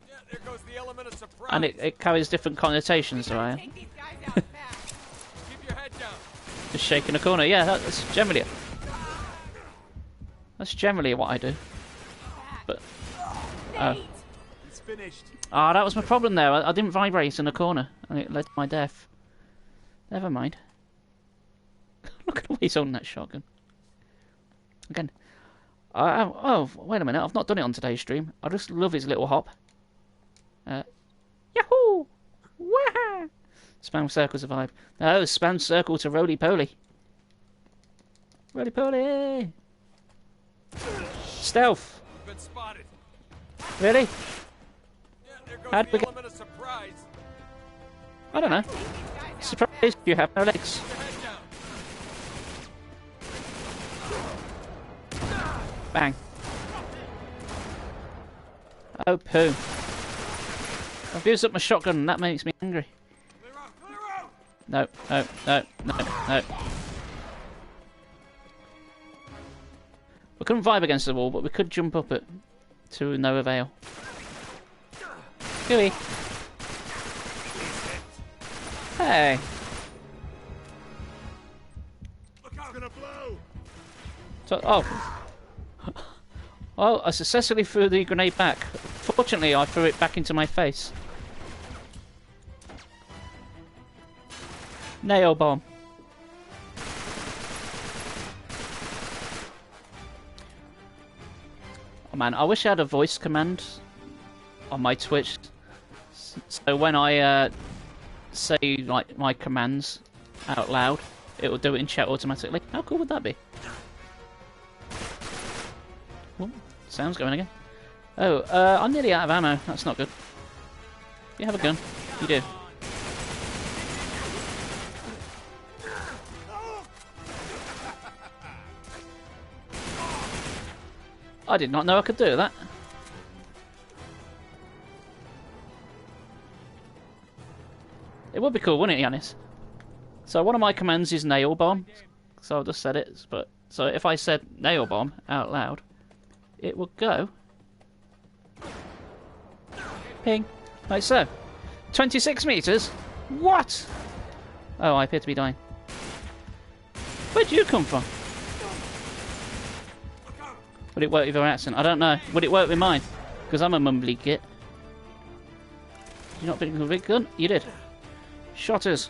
Speaker 2: Yeah, there goes the element of surprise.
Speaker 1: And it carries different connotations, right?
Speaker 4: Take these guys out fast.
Speaker 2: Keep your head down.
Speaker 1: Just shaking a corner. Yeah, that's generally it. That's generally what I do. But,
Speaker 2: It's finished.
Speaker 1: that was my problem there. I didn't vibrate in a corner, and it led to my death. Never mind. Look at the way he's holding that shotgun. Again. Oh, wait a minute. I've not done it on today's stream. I just love his little hop. Yahoo! Wah! Spam circle survive. No, spam circle to roly-poly. Roly-poly! Stealth!
Speaker 2: We've been spotted.
Speaker 1: Really?
Speaker 2: Yeah, there goes
Speaker 1: How'd
Speaker 2: the
Speaker 1: we get...
Speaker 2: element of surprise.
Speaker 1: I don't know. Surprise, you have no legs.
Speaker 2: Keep your head down.
Speaker 1: Bang. Oh, poo. I've used up my shotgun and that makes me angry.
Speaker 2: Clear out! Clear out!
Speaker 1: No, no, no, no, no. We couldn't vibe against the wall, but we could jump up it to no avail. Gooey. Hey.
Speaker 2: Look out! It's gonna blow!
Speaker 1: So, oh. Well, I successfully threw the grenade back. Fortunately, I threw it back into my face. Nail bomb. Oh man, I wish I had a voice command on my Twitch. So when I say like my commands out loud, it will do it in chat automatically. How cool would that be? Oh, sound's going again. Oh, I'm nearly out of ammo. That's not good. You have a gun. You do. I did not know I could do that. It would be cool, wouldn't it, Yanis? So one of my commands is nail bomb. So I just said it. But so if I said nail bomb out loud, it would go. Ping. Like so. 26 meters? What? Oh, I appear to be dying. Where'd you come from? Would it work with your accent? I don't know. Would it work with mine? Because I'm a mumbly git. Did you not pick a big gun? You did. Shotters.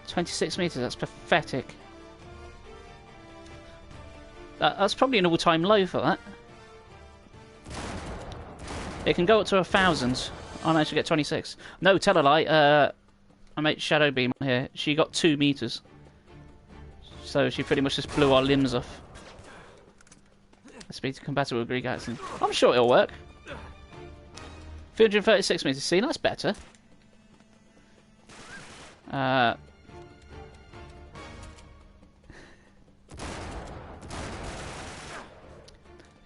Speaker 1: 26 meters. That's pathetic. That's probably an all-time low for that. It can go up to 1,000. I managed to get 26. No, tell a lie. I made Shadow Beam on here. She got 2 meters. So she pretty much just blew our limbs off. Speed compatible with Greek accent. I'm sure it'll work. 336 meters. See, that's better.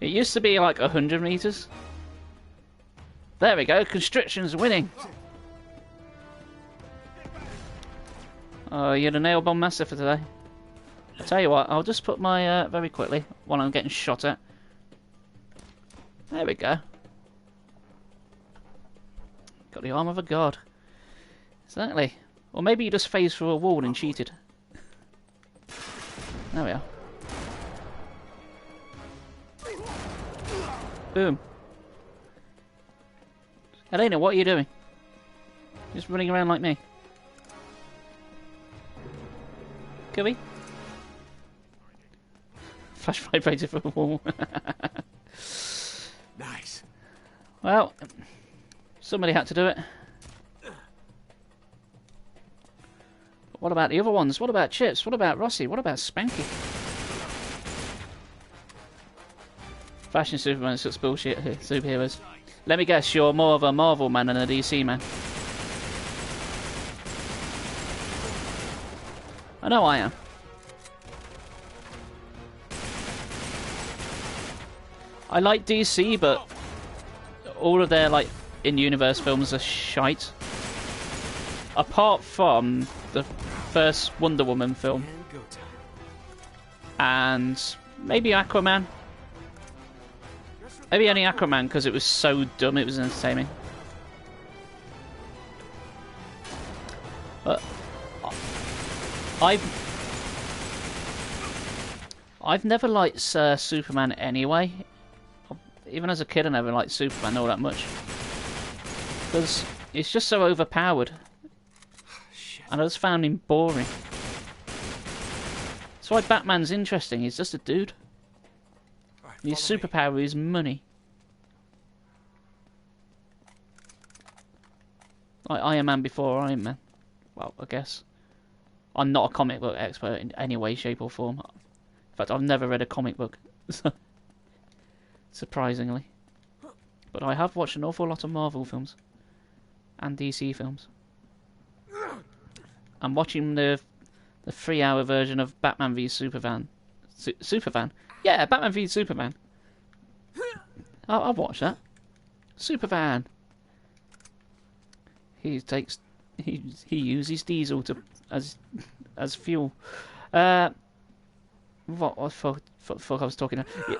Speaker 1: It used to be like 100 meters. There we go. Constriction's winning. Oh, you're the nail bomb master for today. I'll tell you what. I'll just put my very quickly while I'm getting shot at. There we go. Got the arm of a god. Exactly. Or maybe you just phased through a wall and cheated. There we are. Boom. Elena, what are you doing? Just running around like me. Can we? Flash vibrator for the wall.
Speaker 2: Nice.
Speaker 1: Well, somebody had to do it. What about the other ones? What about Chips? What about Rossi? What about Spanky? Fashion Superman is such bullshit here, superheroes. Let me guess, you're more of a Marvel man than a DC man. I know I am. I like DC, but all of their like in-universe films are shite. Apart from the first Wonder Woman film. And maybe Aquaman. Maybe only Aquaman because it was so dumb it was entertaining. But I've never liked Superman anyway. Even as a kid I never liked Superman all that much. Because it's just so overpowered. And I just found him boring. That's why Batman's interesting, he's just a dude. His superpower is money. Like Iron Man before Iron Man. Well, I guess. I'm not a comic book expert in any way, shape or form. In fact, I've never read a comic book. Surprisingly. But I have watched an awful lot of Marvel films. And DC films. I'm watching the 3-hour version of Batman v Superman. Superman? Yeah, Batman v Superman. I've watched that. Supervan. He uses diesel to as fuel. What the fuck I was talking about? Yeah.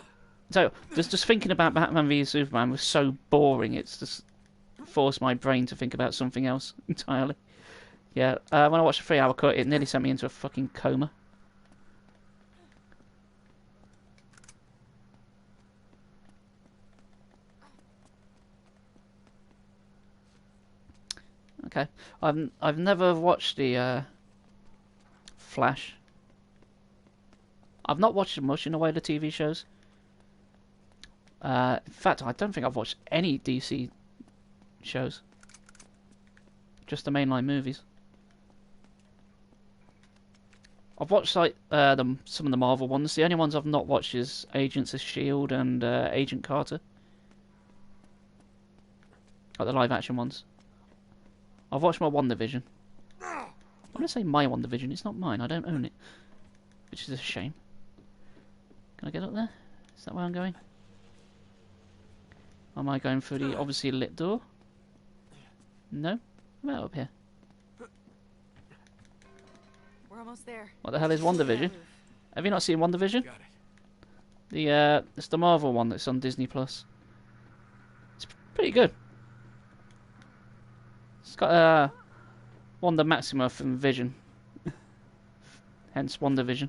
Speaker 1: So just thinking about Batman v Superman was so boring. It's just forced my brain to think about something else entirely. Yeah. When I watched the 3-hour cut, it nearly sent me into a fucking coma. Okay, I've never watched the Flash. I've not watched much in the way of the TV shows. In fact, I don't think I've watched any DC shows. Just the mainline movies. I've watched like some of the Marvel ones. The only ones I've not watched is Agents of S.H.I.E.L.D. and Agent Carter. Like the live action ones. I've watched my WandaVision. I'm going to say my WandaVision. It's not mine. I don't own it. Which is a shame. Can I get up there? Is that where I'm going? Am I going through the obviously lit door? No? I'm out up here.
Speaker 4: We're almost there.
Speaker 1: What the hell is WandaVision? Have you not seen WandaVision?
Speaker 2: Got it.
Speaker 1: It's the Marvel one that's on Disney Plus. It's pretty good. It's got Wanda Maximoff and Vision. Hence WandaVision.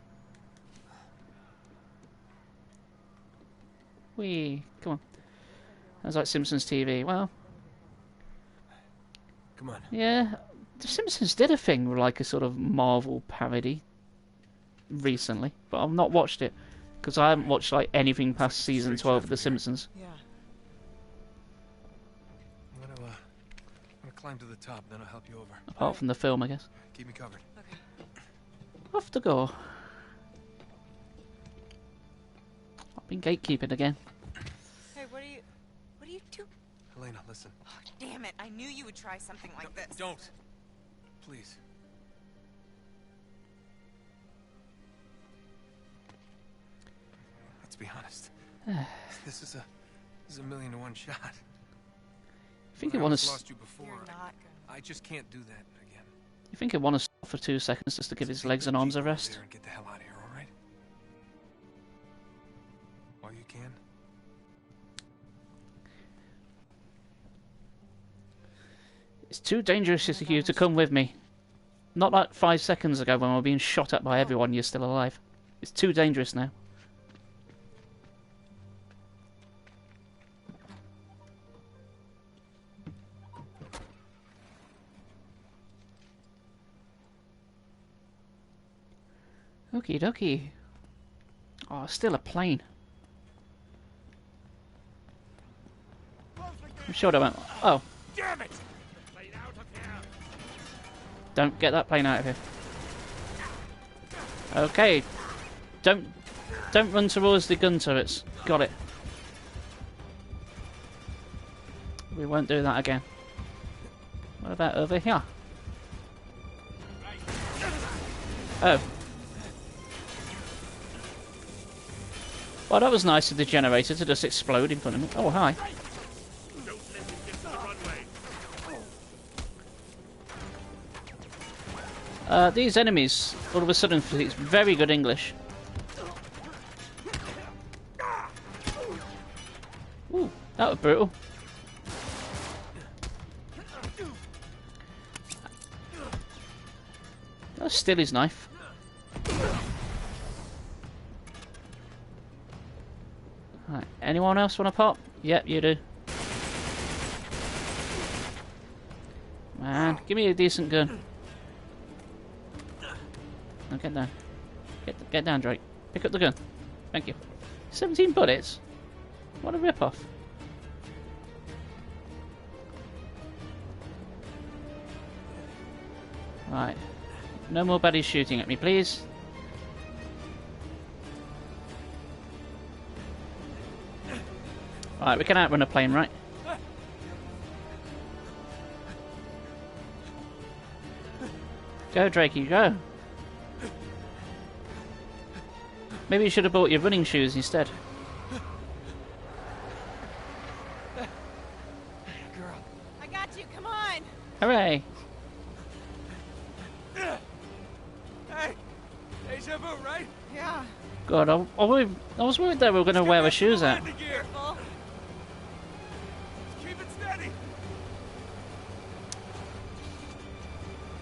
Speaker 1: Whee! Come on. That's like Simpsons TV. Well,
Speaker 2: Come on.
Speaker 1: yeah. The Simpsons did a thing with like a sort of Marvel parody recently, but I've not watched it because I haven't watched like anything past season 12 of The Simpsons.
Speaker 4: Yeah.
Speaker 2: I'm gonna climb to the top, then I'll help you over.
Speaker 1: Apart from the film, I guess.
Speaker 2: Keep me covered.
Speaker 4: Okay.
Speaker 1: Off to go. I've been gatekeeping again.
Speaker 4: Hey, what are you doing?
Speaker 2: Helena, listen.
Speaker 4: Oh, damn it! I knew you would try something like this.
Speaker 2: Don't. Please. Let's be honest. This is a 1,000,000 to 1 shot.
Speaker 1: You think
Speaker 2: When
Speaker 1: you
Speaker 2: I
Speaker 1: want
Speaker 2: almost
Speaker 1: to?
Speaker 2: lost you before.
Speaker 4: You're not gonna.
Speaker 2: I just can't do that again.
Speaker 1: You think you want to stop for 2 seconds just to give his legs and arms a rest?
Speaker 2: There and get the hell out of here, all right? While you can.
Speaker 1: It's too dangerous for you to come with me. Not like 5 seconds ago when we were being shot at by everyone. You're still alive. It's too dangerous now. Okie dokie. Oh, still a plane. I'm sure I won't. Oh.
Speaker 3: Damn it! Plane out of here!
Speaker 1: Don't get that plane out of here. Okay. Don't run towards the gun turrets. Got it. We won't do that again. What about over here? Oh. Well, that was nice of the generator to just explode in front of me. Oh, hi.
Speaker 3: Don't let him get to the runway.
Speaker 1: These enemies, all of a sudden, speak very good English. Ooh, that was brutal. That still his knife. Right, anyone else want to pop? Yep, you do. Man, give me a decent gun. Now get down. Get down, Drake. Pick up the gun. Thank you. 17 bullets? What a rip-off. Right. No more baddies shooting at me, please. Right, we can outrun a plane, right? Go, Drakey, go. Maybe you should have bought your running shoes instead. Hooray!
Speaker 2: Hey! Deja vu, right?
Speaker 4: Yeah.
Speaker 1: God, I was worried they were going to wear our shoes out.
Speaker 2: Landing gear.
Speaker 4: Careful.
Speaker 2: Keep it steady.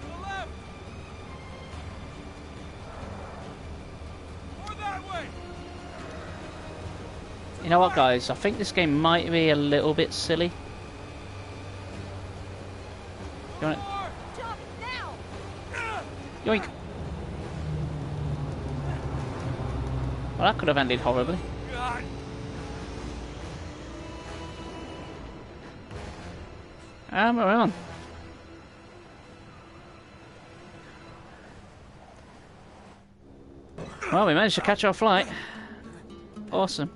Speaker 2: To the left. Or that way.
Speaker 1: You know what, guys? I think this game might be a little bit silly. You want
Speaker 2: More.
Speaker 4: Jump now.
Speaker 1: Yoink! Well, that could have ended horribly.
Speaker 2: God.
Speaker 1: And we're on. Well, we managed to catch our flight. Awesome.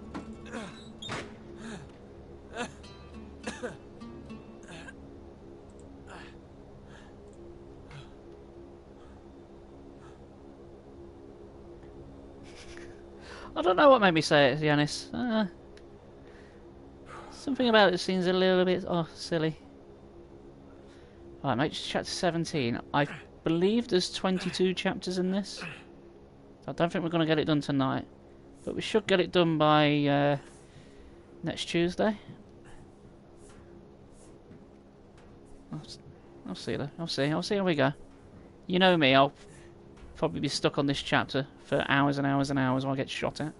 Speaker 1: I don't know what made me say it, Yanis. Something about it seems a little bit silly. Alright, mate, chapter 17. I believe there's 22 chapters in this. I don't think we're going to get it done tonight. But we should get it done by next Tuesday. I'll see though. I'll see how we go. You know me, I'll probably be stuck on this chapter for hours and hours and hours while I get shot at.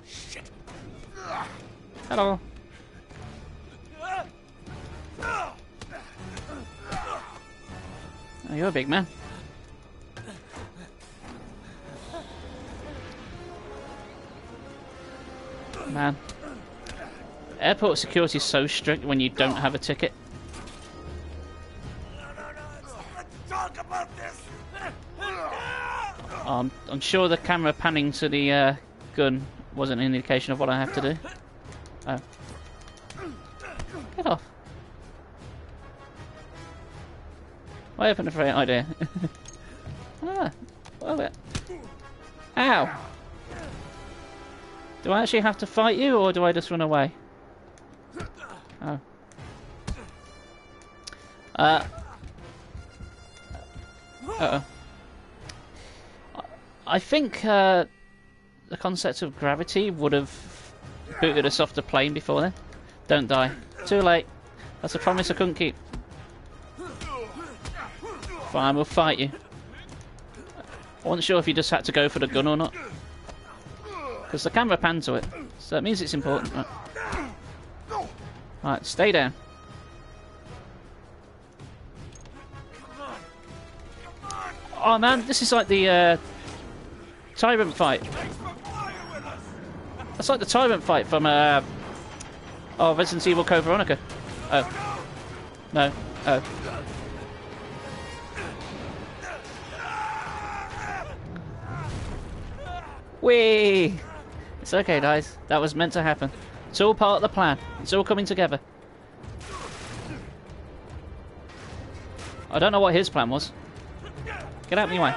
Speaker 2: Shit.
Speaker 1: Hello. Oh, you're a big man. Man. Airport security is so strict when you don't have a ticket.
Speaker 2: Let's talk about this.
Speaker 1: I'm sure the camera panning to the gun wasn't an indication of what I have to do. Oh. Get off. I have a great idea. Well, ow! Do I actually have to fight you, or do I just run away? Oh. Uh-oh. I think the concept of gravity would have booted us off the plane before then. Don't die. Too late. That's a promise I couldn't keep. Fine, we'll fight you. I wasn't sure if you just had to go for the gun or not. Because the camera panned to it. So that means it's important. Right, right, stay down. Oh man, this is like the tyrant fight. That's like the tyrant fight from Resident Evil Code Veronica. Oh. No. Oh. Whee! It's okay, guys. That was meant to happen. It's all part of the plan. It's all coming together. I don't know what his plan was. Get out of my way.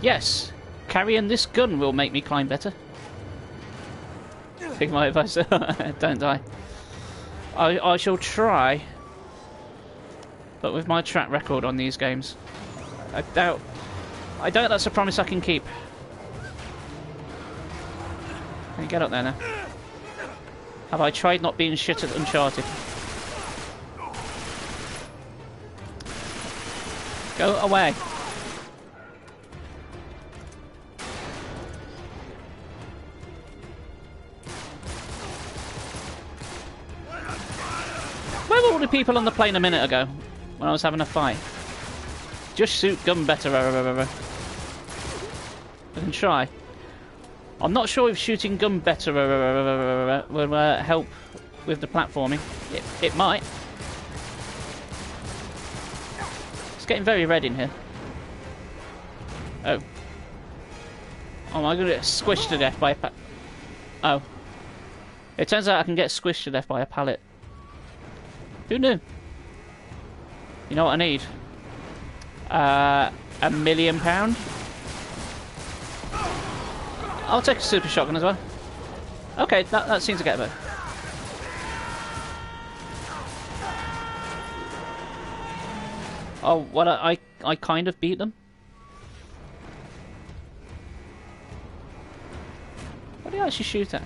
Speaker 1: Yes! Carrying this gun will make me climb better. Take my advice. Don't die. I shall try. But with my track record on these games, I doubt that's a promise I can keep. Can you get up there now? Have I tried not being shit at Uncharted? Go away. Where were all the people on the plane a minute ago when I was having a fight? Just shoot gun better. I can try. I'm not sure if shooting gun better will help with the platforming. It might. It's getting very red in here. Oh. Oh, am I going to get squished to death by a Oh. It turns out I can get squished to death by a pallet. Who knew? You know what I need? £1 million? I'll take a super shotgun as well. Okay, that seems to get a bit. Oh, well, I kind of beat them. What do you actually shoot at?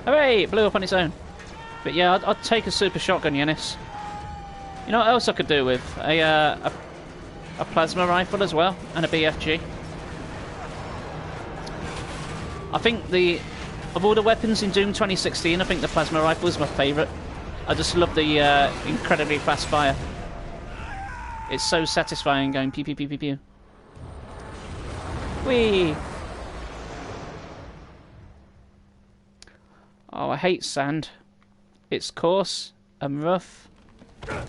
Speaker 1: Hooray! It blew up on its own. But yeah, I'd take a super shotgun, Yanis. You know what else I could do with? A plasma rifle as well, and a BFG. I think of all the weapons in Doom 2016, I think the plasma rifle is my favourite. I just love the incredibly fast fire. It's so satisfying going pew pew pew pew pew. Whee! Oh, I hate sand. It's coarse and rough. And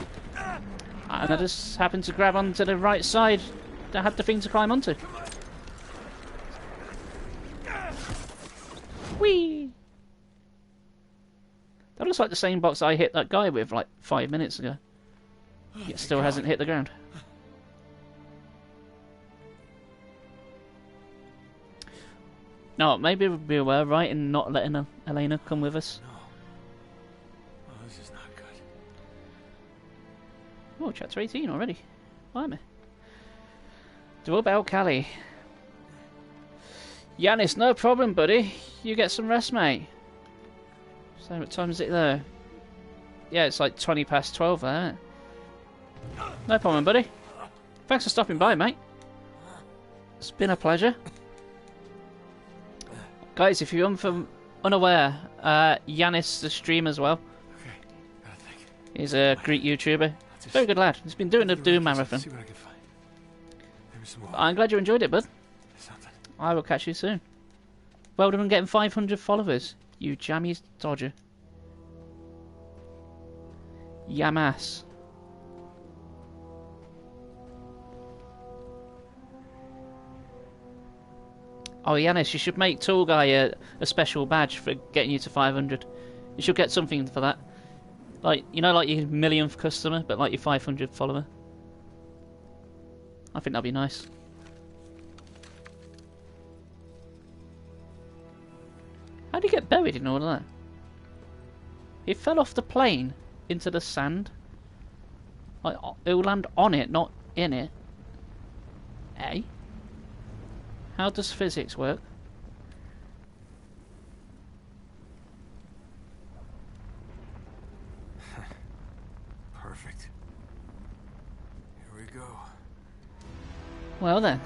Speaker 1: I just happened to grab onto the right side that had the thing to climb onto. Whee! That looks like the same box I hit that guy with like 5 minutes ago. It still hasn't hit the ground. No, maybe we were right in not letting Elena come with us.
Speaker 2: No. Oh, this is not good.
Speaker 1: Oh, chapter 18 already. Blimey. Doorbell Callie. Yanis, no problem, buddy. You get some rest, mate. So what time is it there? Yeah, it's like 20 past 12 there. No problem, buddy. Thanks for stopping by, mate. It's been a pleasure. Guys, if you're unaware, Yanis the stream as well.
Speaker 2: Okay, gotta think.
Speaker 1: He's a Greek YouTuber. Very good lad. He's been doing the Doom marathon.
Speaker 2: See what I can find. Maybe some more.
Speaker 1: I'm glad you enjoyed it, bud.
Speaker 2: Something.
Speaker 1: I will catch you soon. Well done on getting 500 followers, you jammy dodger. Yamas. Oh, Yanis, you should make Tool Guy a special badge for getting you to 500. You should get something for that. Like, you know, like your millionth customer, but like your 500 follower. I think that'd be nice. How did he get buried in all of that? He fell off the plane into the sand. Like, he'll land on it, not in it. Eh? How does physics work?
Speaker 2: Perfect. Here we go.
Speaker 1: Well then.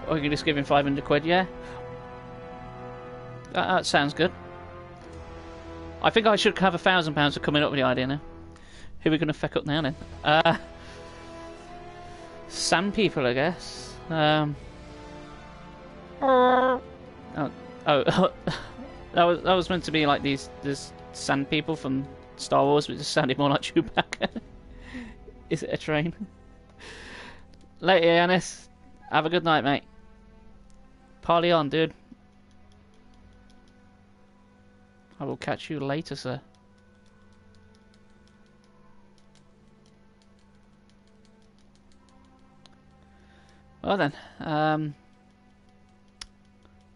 Speaker 1: Or you can just give him 500 quid, yeah? That sounds good. I think I should have £1,000 for coming up with the idea now. Who are we going to feck up now then? Sand people, I guess. Oh, that was meant to be like these sand people from Star Wars, but it just sounded more like Chewbacca. Is it a train? Later, Yanis. Have a good night, mate. Parley on, dude. I will catch you later, sir. Well then, I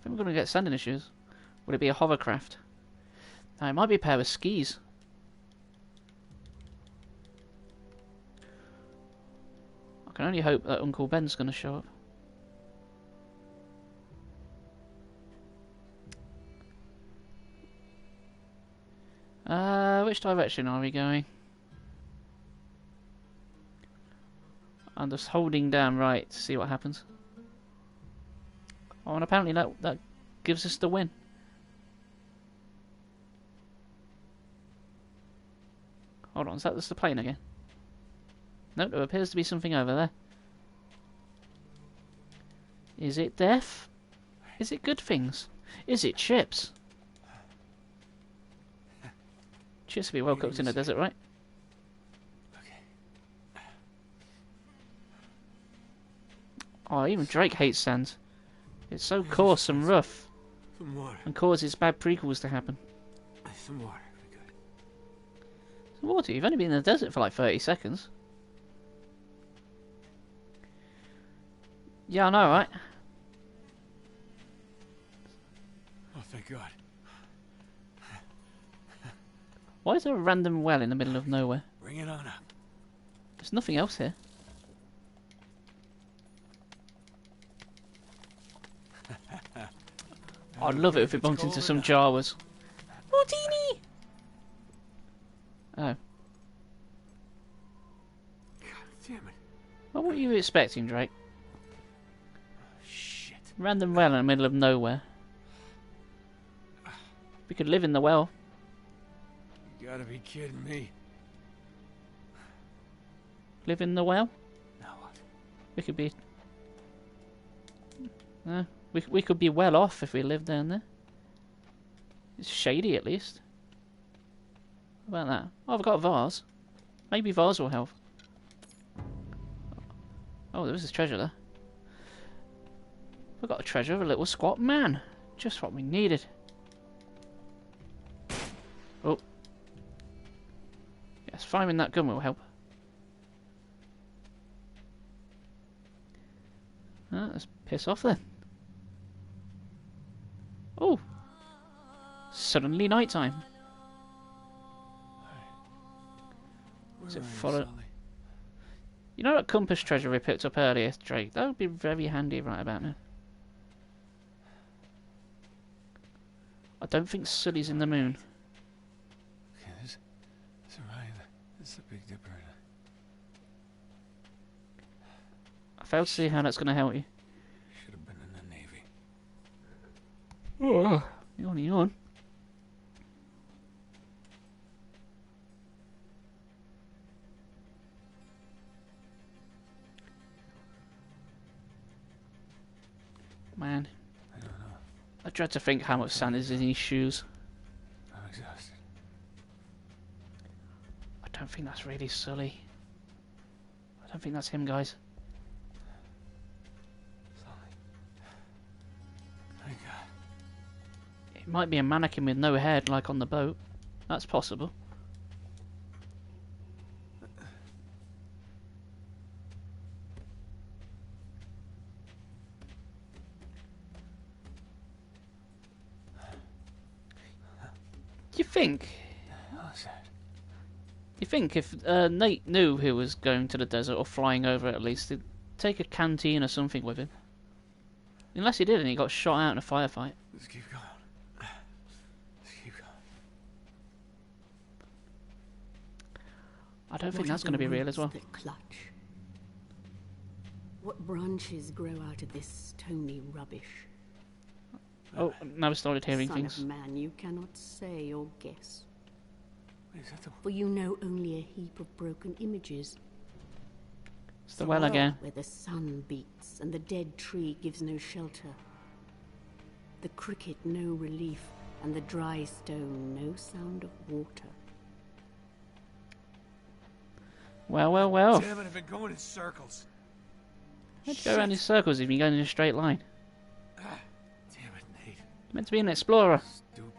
Speaker 1: think we're going to get sanding issues. Would it be a hovercraft? No, it might be a pair of skis. I can only hope that Uncle Ben's going to show up. Which direction are we going? I'm just holding down right to see what happens. Oh, and apparently that gives us the win. Hold on, is that just the plane again? Nope, there appears to be something over there. Is it death? Is it good things? Is it chips? Chips would be well cooked in the desert, right? Oh, even Drake hates sand. It's so coarse and rough,
Speaker 2: Some water.
Speaker 1: and causes bad prequels to happen.
Speaker 2: Some water. Be good.
Speaker 1: Some water? You've only been in the desert for like 30 seconds. Yeah, I know, right?
Speaker 2: Thank God.
Speaker 1: Why is there a random well in the middle of nowhere?
Speaker 2: Bring it on up.
Speaker 1: There's nothing else here. I'd love it if it bumped into some Jawas. Martini! Oh.
Speaker 2: God damn it.
Speaker 1: Well, what were you expecting, Drake?
Speaker 2: Shit.
Speaker 1: Random well in the middle of nowhere. We could live in the well.
Speaker 2: You gotta be kidding me.
Speaker 1: Live in the well?
Speaker 2: Now what?
Speaker 1: We could be... we could be well off if we lived down there. It's shady at least. What about that? Oh, I've got a vase. Maybe vase will help. Oh, there was this treasure there. We've got a treasure of a little squat man. Just what we needed. Oh. Yes, firing that gun will help. Let's piss off then. Oh! Suddenly nighttime. Is it follow? You know that compass treasure we picked up earlier, Drake? That would be very handy right about now. I don't think Sully's in the moon.
Speaker 2: Okay, this Orion, this is a Big Dipper.
Speaker 1: I failed to see how that's going to help you.
Speaker 2: Should have been in the Navy.
Speaker 1: Oh, yawn. Man,
Speaker 2: I don't know.
Speaker 1: I dread to think how much sand is in his shoes.
Speaker 2: I'm exhausted.
Speaker 1: I don't think that's really Sully. I don't think that's him, guys.
Speaker 2: Thank God.
Speaker 1: It might be a mannequin with no head, like on the boat. That's possible. You think if Nate knew he was going to the desert or flying over it, at least he'd take a canteen or something with him. Unless he did and he got shot out in a firefight.
Speaker 2: Let's keep going. Let's keep going.
Speaker 1: I don't think that's going to be real as well.
Speaker 5: That clutch? What branches grow out of this stony rubbish?
Speaker 1: Oh, now we started hearing
Speaker 5: Son
Speaker 1: things.
Speaker 5: of man, you cannot say or guess.
Speaker 2: Wait, is that the...
Speaker 5: For you know only a heap of broken images.
Speaker 1: It's the well again.
Speaker 5: Where the sun beats and the dead tree gives no shelter. The cricket no relief and the dry stone no sound of water.
Speaker 1: Well.
Speaker 2: Damn it, I've been going in circles.
Speaker 1: How'd you go around in circles if you're going in a straight line?
Speaker 2: Damn it, Nate.
Speaker 1: You're meant to be an explorer.
Speaker 2: Stupid.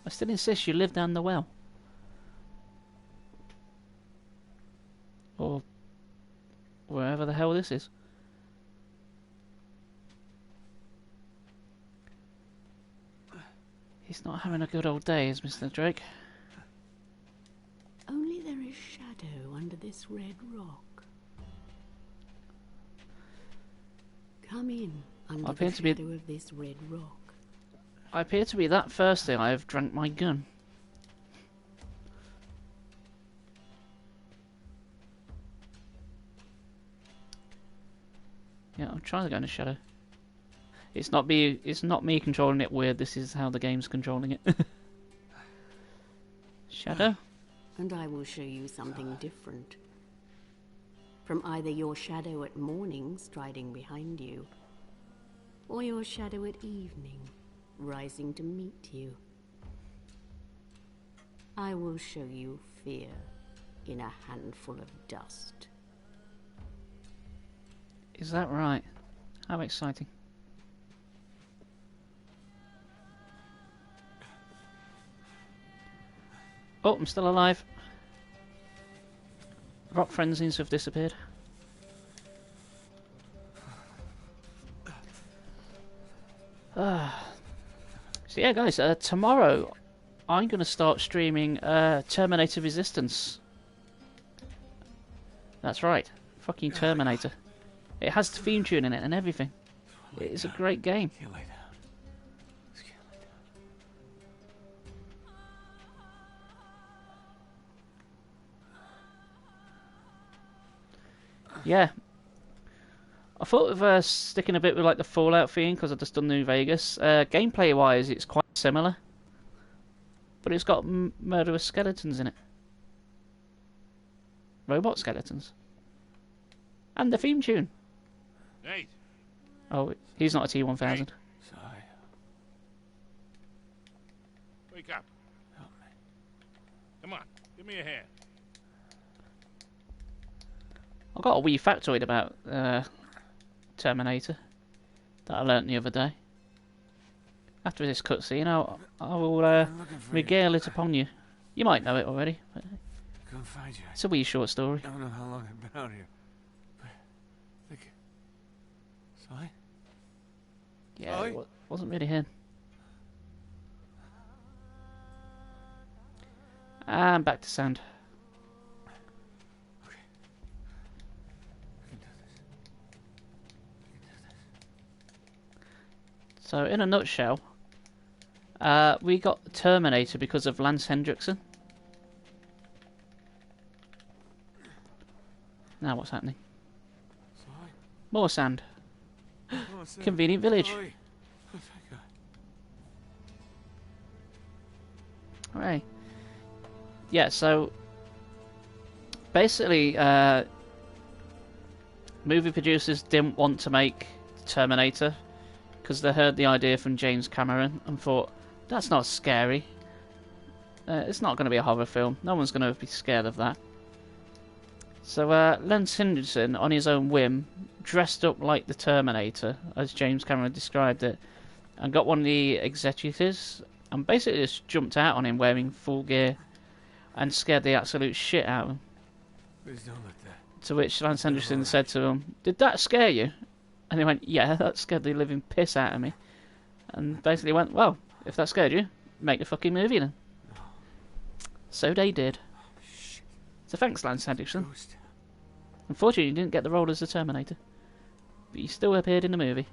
Speaker 1: I still insist you live down the well. Or wherever the hell this is. He's not having a good old day, is Mr. Drake.
Speaker 5: Only there is shadow under this red rock. Come in under the shadow of this red rock.
Speaker 1: I appear to be that thirsty I have drank my gun. Yeah, I'm trying to go in the shadow. It's not me controlling it weird, this is how the game's controlling it. Shadow?
Speaker 5: And I will show you something different. From either your shadow at morning striding behind you, or your shadow at evening rising to meet you. I will show you fear in a handful of dust.
Speaker 1: Is that right? How exciting. Oh, I'm still alive. Rock friends seems to have disappeared. So yeah, guys, tomorrow I'm going to start streaming Terminator Resistance. That's right, fucking Terminator. It has the theme tune in it and everything. It's a great game.
Speaker 2: Can't lay down. Just can't lay down.
Speaker 1: Yeah. I thought of sticking a bit with like the Fallout theme because I've just done New Vegas. Gameplay wise, it's quite similar, but it's got murderous skeletons in it, robot skeletons, and the theme tune.
Speaker 3: Nate,
Speaker 1: Oh, he's not a T-1000.
Speaker 2: Sorry.
Speaker 3: wake up.
Speaker 2: Help me.
Speaker 3: Come on, give me a hand.
Speaker 1: I got a wee factoid about Terminator that I learnt the other day. After this cutscene, I will
Speaker 2: I'm looking for
Speaker 1: regale it upon you. You might know it already, but
Speaker 2: you. Couldn't find you.
Speaker 1: it's a wee short story.
Speaker 2: I don't know how long I've been out here. But I think... Sorry?
Speaker 1: Yeah,
Speaker 2: Sorry?
Speaker 1: it wasn't really him. And back to sand.
Speaker 2: Okay. I can do this. I can do this.
Speaker 1: So, in a nutshell, we got Terminator because of Lance Hendrickson. Now what's happening?
Speaker 2: Sorry?
Speaker 1: More sand.
Speaker 2: Oh, it's
Speaker 1: Convenient village.
Speaker 2: Sorry. Oh, thank God.
Speaker 1: Hooray. Yeah, so basically, movie producers didn't want to make Terminator because they heard the idea from James Cameron and thought, that's not scary. It's not going to be a horror film. No one's going to be scared of that. So Lance Henderson, on his own whim, dressed up like the Terminator, as James Cameron described it, and got one of the executives and basically just jumped out on him wearing full gear and scared the absolute shit out of him.
Speaker 2: Please don't let that.
Speaker 1: To which Lance Henderson said to him, "Did that scare you?" And he went, "Yeah, that scared the living piss out of me." And basically went, "Well, if that scared you, make a fucking movie then."
Speaker 2: No.
Speaker 1: So they did.
Speaker 2: Shit.
Speaker 1: So thanks, Lance Henderson.
Speaker 2: Ghost.
Speaker 1: Unfortunately, you didn't get the role as the Terminator, but you still appeared in the movie.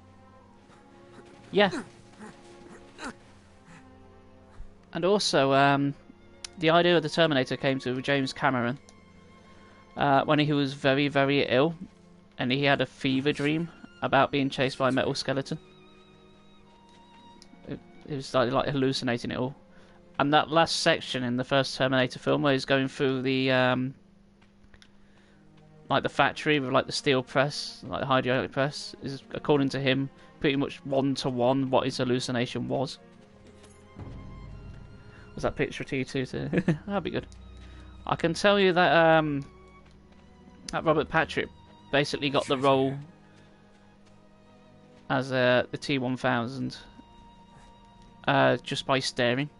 Speaker 1: Yeah. And also, the idea of the Terminator came to James Cameron when he was very, very ill, and he had a fever dream about being chased by a metal skeleton. It was like hallucinating it all. And that last section in the first Terminator film, where he's going through the like the factory with like the steel press, like the hydraulic press, is according to him pretty much 1-to-1 what his hallucination was. Was that picture to you too? That'd be good. I can tell you that that Robert Patrick basically got the role as the T-1000 just by staring.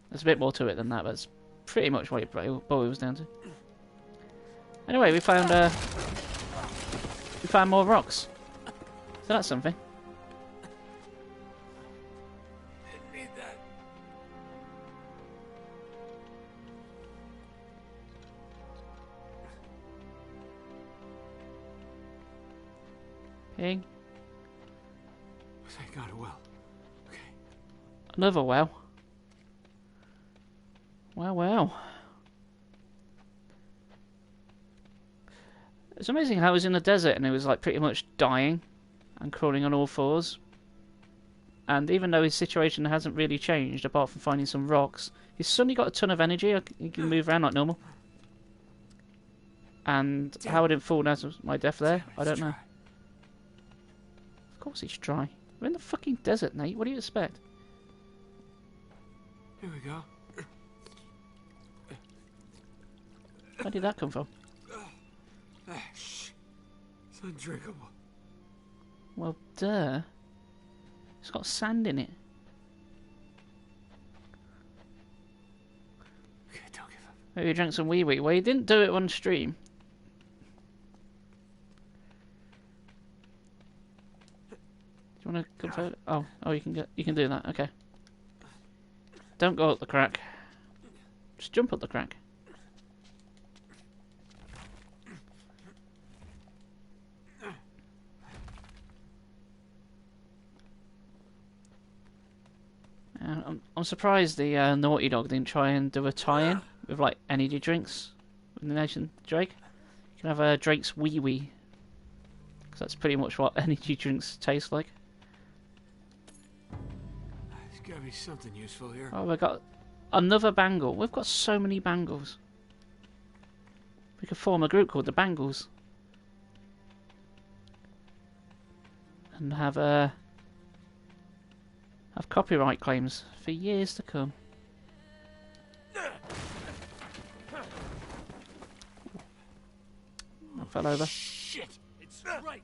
Speaker 1: There's a bit more to it than that, but it's pretty much what it boils down to. Anyway, we found more rocks, so that's something.
Speaker 2: Didn't need that.
Speaker 1: Ping.
Speaker 2: Thank God, a well. Okay.
Speaker 1: Another well. Well. It's amazing how he was in the desert and he was like pretty much dying and crawling on all fours. And even though his situation hasn't really changed, apart from finding some rocks, he's suddenly got a ton of energy. He can move around like normal. And how I didn't fall down to my death there, I don't know. Of course it's dry. We're in the fucking desert, Nate. What do you expect?
Speaker 2: Here we go.
Speaker 1: Where did that come from?
Speaker 2: Shh. It's undrinkable.
Speaker 1: Well, duh. It's got sand in it.
Speaker 2: Okay, don't give up.
Speaker 1: Maybe you drank some wee wee. Well, you didn't do it on stream. you want to convert it? Oh, you can do that. Okay. Don't go up the crack. Just jump up the crack. I'm surprised the Naughty Dog didn't try and do a tie-in with like energy drinks with the Nathan Drake. You can have a Drake's Wee Wee, because that's pretty much what energy drinks taste like.
Speaker 2: There's gotta be something useful here.
Speaker 1: Oh, we've got another bangle. We've got so many bangles. We could form a group called the Bangles and have copyright claims for years to come. I fell over.
Speaker 2: Shit! It's right.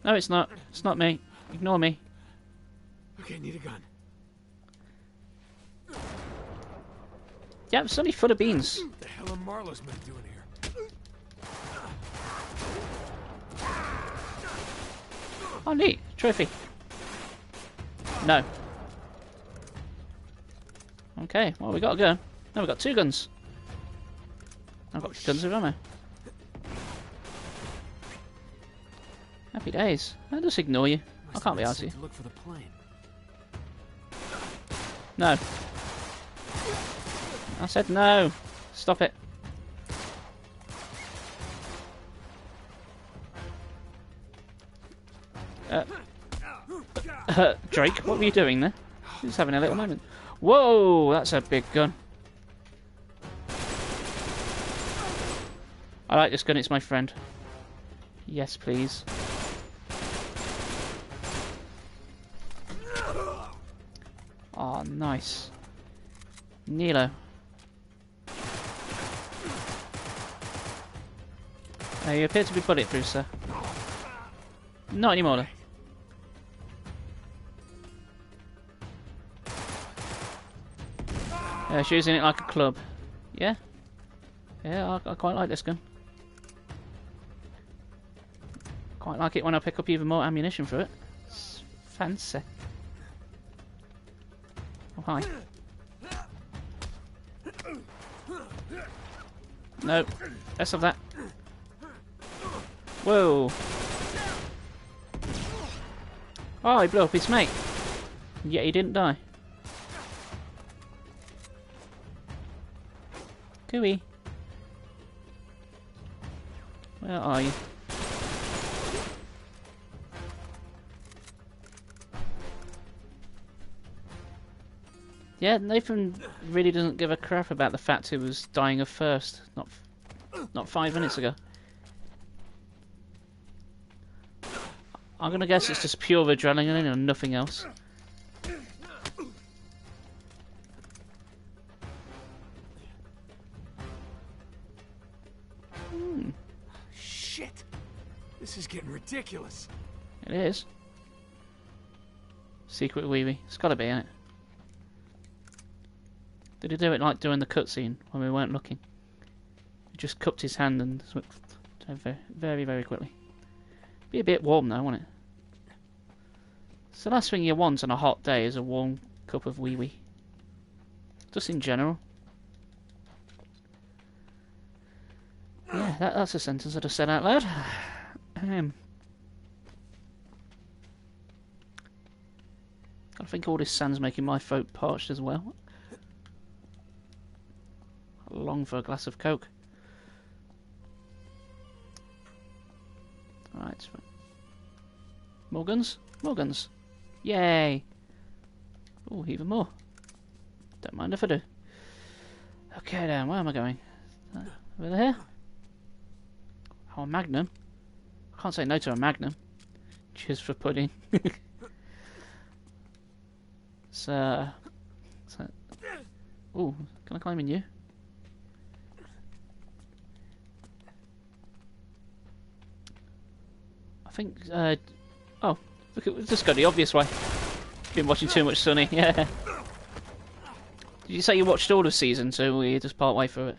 Speaker 1: No, it's not. It's not me. Ignore me.
Speaker 2: Okay, need a gun.
Speaker 1: Yeah, it's only full of beans.
Speaker 2: What the hell are Marlowe's men doing here?
Speaker 1: Oh, neat. Trophy. No. Okay, well, we got a gun. No, we got 2 guns. I've got guns with ammo. Happy days. I'll just ignore you. I can't be arsed you.
Speaker 2: Look for the plane.
Speaker 1: No. I said no. Stop it. Drake, what were you doing there? He was having a little moment. Whoa, that's a big gun. I like this gun, it's my friend. Yes, please. Oh, nice. Nilo. You appear to be bulletproof, sir. Not anymore, though. Yeah, she's using it like a club. Yeah? Yeah, I quite like this gun. Quite like it when I pick up even more ammunition for it. It's fancy. Oh, hi. No. Less of that. Whoa. Oh, he blew up his mate. Yet he didn't die. Gooey. Where are you? Yeah, Nathan really doesn't give a crap about the fact he was dying of thirst. Not 5 minutes ago. I'm gonna guess it's just pure adrenaline and nothing else.
Speaker 2: Shit! This is getting ridiculous.
Speaker 1: It is. Secret Weeby. It's gotta be, ain't it? Did he do it like during the cutscene when we weren't looking? He just cupped his hand and swift very, very quickly. Be a bit warm though, won't it? So the last thing you want on a hot day is a warm cup of wee wee. Just in general. Yeah, that's a sentence I just said out loud. I think all this sand's making my throat parched as well. I long for a glass of Coke. Alright. More guns? More guns. Yay! Oh, even more. Don't mind if I do. Okay then, where am I going? Over there? Oh, a Magnum. I can't say no to a Magnum. Cheers for pudding. So... Ooh, can I climb in you? I think, oh, look, we've just got the obvious way. Been watching too much Sunny, yeah. Did you say you watched all of season 2, or you just part way through it?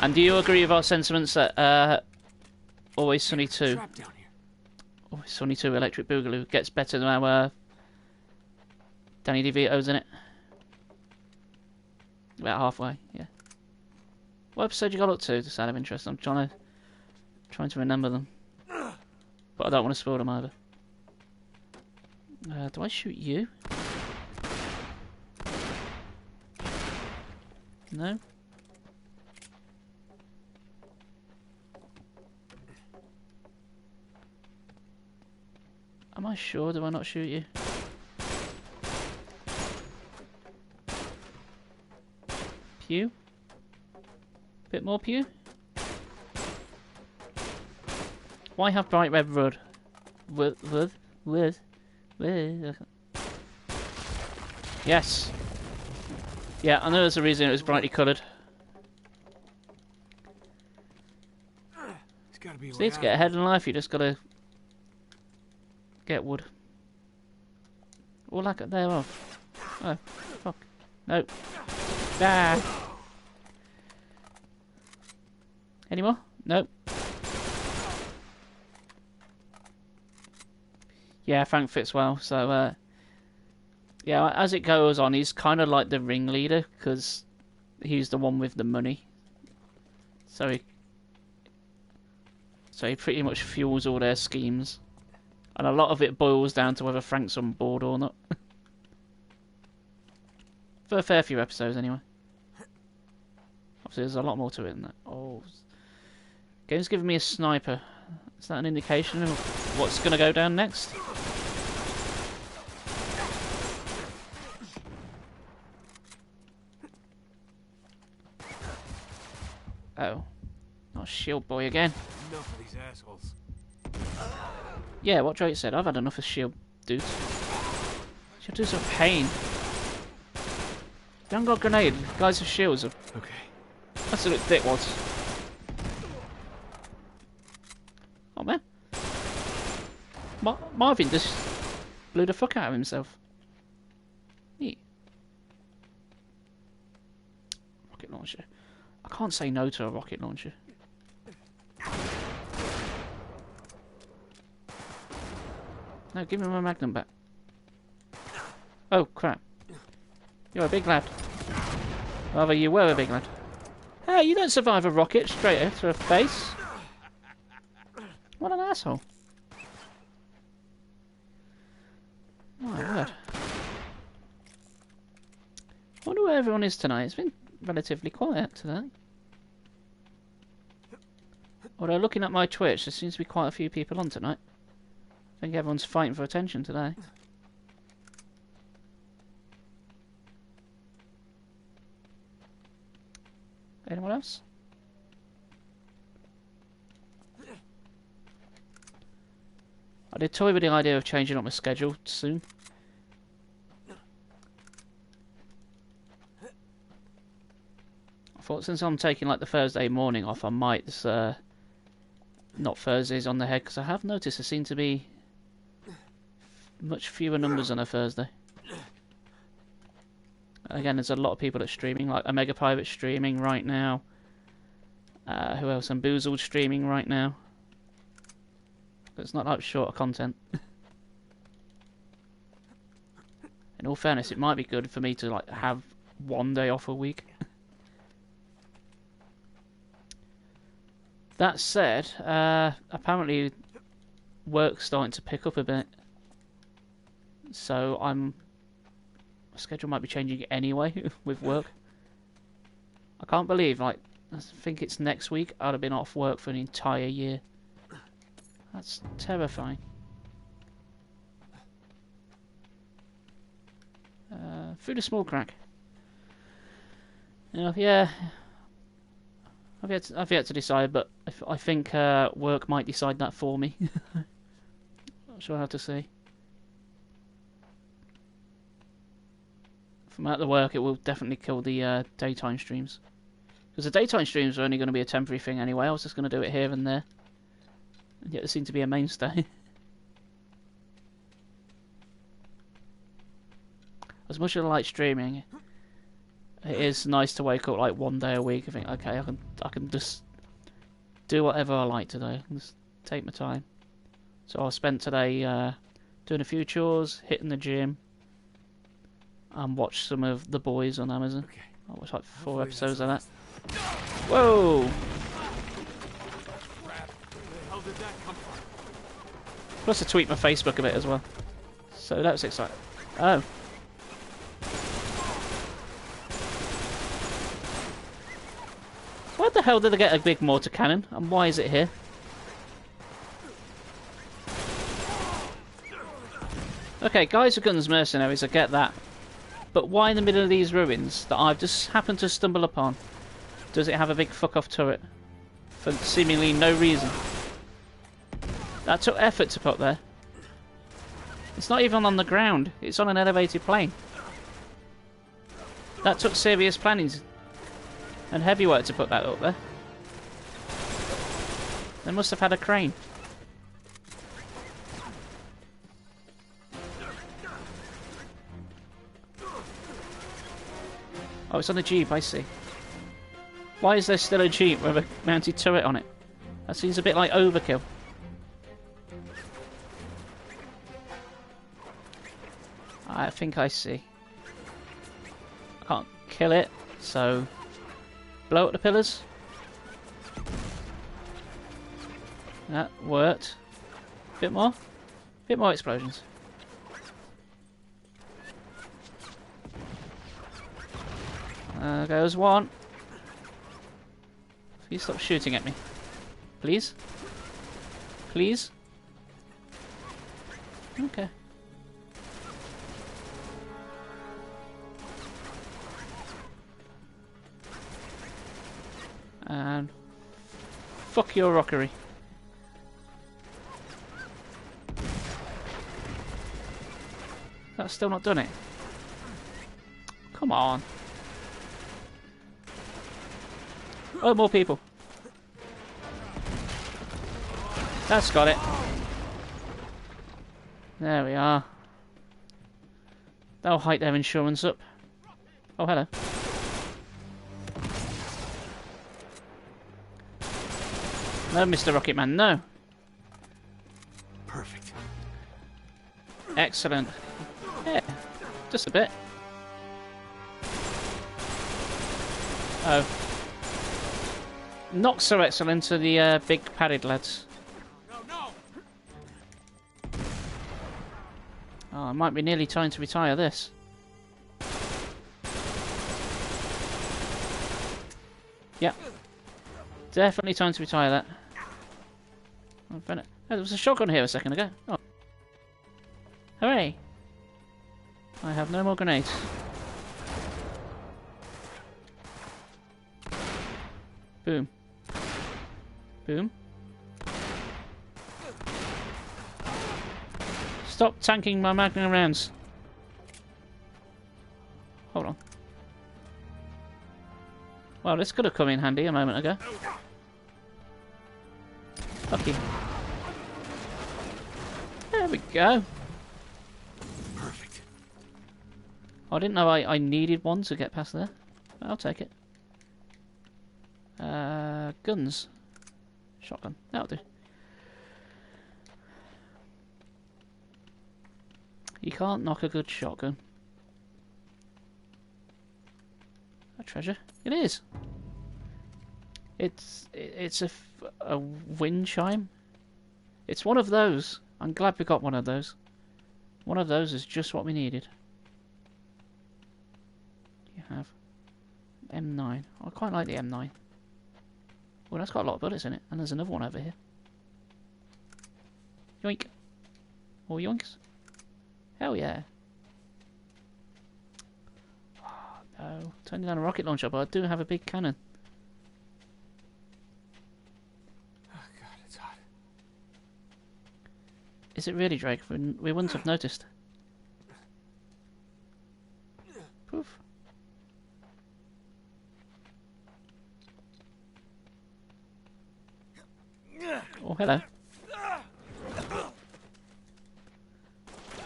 Speaker 1: And do you agree with our sentiments that, Always Sunny 2? Oh, Sonny 2 Electric Boogaloo gets better than our Danny DeVito's in it. About halfway, yeah. What episode you got up to? Just out of interest. I'm trying to remember them, but I don't want to spoil them either. Do I shoot you? No. Am I sure? Do I not shoot you? Pew? Bit more pew? Why have bright red wood? Wood. Yes. Yeah, I know there's a reason it was brightly coloured. Just need to get ahead in life, you just gotta get wood. Or lack thereof. Oh, fuck. No. Ah. Any more? Nope. Yeah, Frank fits well. So, yeah, as it goes on, he's kind of like the ringleader because he's the one with the money. So he pretty much fuels all their schemes, and a lot of it boils down to whether Frank's on board or not. For a fair few episodes, anyway. Obviously, there's a lot more to it than that. Oh. Game's giving me a sniper. Is that an indication of what's going to go down next? Oh. Not Shield Boy again.
Speaker 2: Enough of these assholes.
Speaker 1: Yeah, what Drake said. I've had enough of Shield dudes. Shield dudes are a pain. They haven't got a grenade. Guys with shields are
Speaker 2: Okay.
Speaker 1: absolute dickwads. Oh man. Marvin just blew the fuck out of himself. Neat. Rocket launcher. I can't say no to a rocket launcher. No, give me my magnum back. Oh crap. You're a big lad. Rather you were a big lad. Hey, you don't survive a rocket straight to a face. What an asshole. My word. I wonder where everyone is tonight. It's been relatively quiet today. Although looking at my Twitch, there seems to be quite a few people on tonight. I think everyone's fighting for attention today. Anyone else? I did toy with the idea of changing up my schedule soon. I thought since I'm taking like the Thursday morning off, I might not Thursdays on the head, because I have noticed there seem to be much fewer numbers on a Thursday. Again, there's a lot of people that are streaming, like Omega Pirate streaming right now. Who else? And Boozled streaming right now. It's not like shorter content. In all fairness, it might be good for me to like have one day off a week. That said, apparently work's starting to pick up a bit, so my schedule might be changing anyway with work. I can't believe, like, I think it's next week I'd have been off work for an entire year. That's terrifying. Through the small crack. Yeah. I've yet to decide, but I think work might decide that for me. Not sure how to say. From out the work, it will definitely kill the daytime streams. Because the daytime streams are only going to be a temporary thing anyway. I was just going to do it here and there. And yet they seem to be a mainstay. As much as I like streaming, it is nice to wake up like one day a week and think, okay, I can just do whatever I like today. I can just take my time. So I spent today doing a few chores, hitting the gym, and watched some of The Boys on Amazon.
Speaker 2: Okay.
Speaker 1: I watched like 4
Speaker 2: Hopefully that's
Speaker 1: episodes
Speaker 2: the
Speaker 1: of that.
Speaker 2: last.
Speaker 1: Whoa!
Speaker 2: Crap. Where the hell did that come from?
Speaker 1: Plus I tweet my Facebook a bit as well. So that was exciting. Oh. Where the hell did they get a big mortar cannon? And why is it here? Okay, guys with guns, mercenaries, I get that. But why in the middle of these ruins that I've just happened to stumble upon does it have a big fuck-off turret? For seemingly no reason. That took effort to put there. It's not even on the ground. It's on an elevated plane. That took serious planning and heavy work to put that up there. They must have had a crane. Oh, it's on a Jeep, I see. Why is there still a Jeep with a mounted turret on it? That seems a bit like overkill. I think I see. I can't kill it, so blow up the pillars. That worked. Bit more. Bit more explosions. There goes one. Please stop shooting at me. Please? Please? Okay. And fuck your rockery. That's still not done it. Come on. Oh, more people. That's got it. There we are. That'll hike their insurance up. Oh, hello. No, Mr. Rocket Man, no.
Speaker 2: Perfect.
Speaker 1: Excellent. Yeah, just a bit. Oh. Not so excellent to the big padded lads.
Speaker 2: No, no.
Speaker 1: Oh, it might be nearly time to retire this. Yep. Definitely time to retire that. Oh, there was a shotgun here a second ago. Oh. Hooray! I have no more grenades. Boom. Boom. Stop tanking my magnum rounds. Hold on. Well, this could have come in handy a moment ago. Fuck you. There we go.
Speaker 2: Perfect.
Speaker 1: I didn't know I needed one to get past there. I'll take it. Guns. Shotgun. That'll do. You can't knock a good shotgun. A treasure? It is. It's a wind chime. It's one of those. I'm glad we got one of those. One of those is just what we needed. You have M9. I quite like the M9. Well, that's got a lot of bullets in it, and there's another one over here. Yoink. More yoinks. Hell yeah. Oh, no. Turning down a rocket launcher, but I do have a big cannon.
Speaker 2: Oh God, it's hot.
Speaker 1: Is it really, Drake? We wouldn't have noticed. Poof. Oh, hello.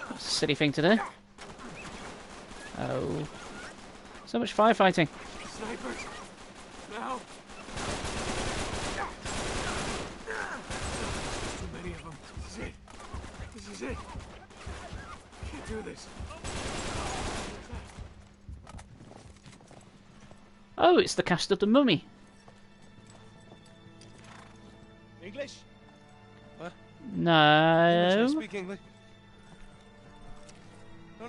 Speaker 1: That's a silly thing to do. Oh. So much firefighting.
Speaker 2: Snipers. Now. Too many of them. This is it. this.
Speaker 1: Oh, it's the cast of The Mummy.
Speaker 2: English? What? English, I
Speaker 1: No.
Speaker 2: speak English.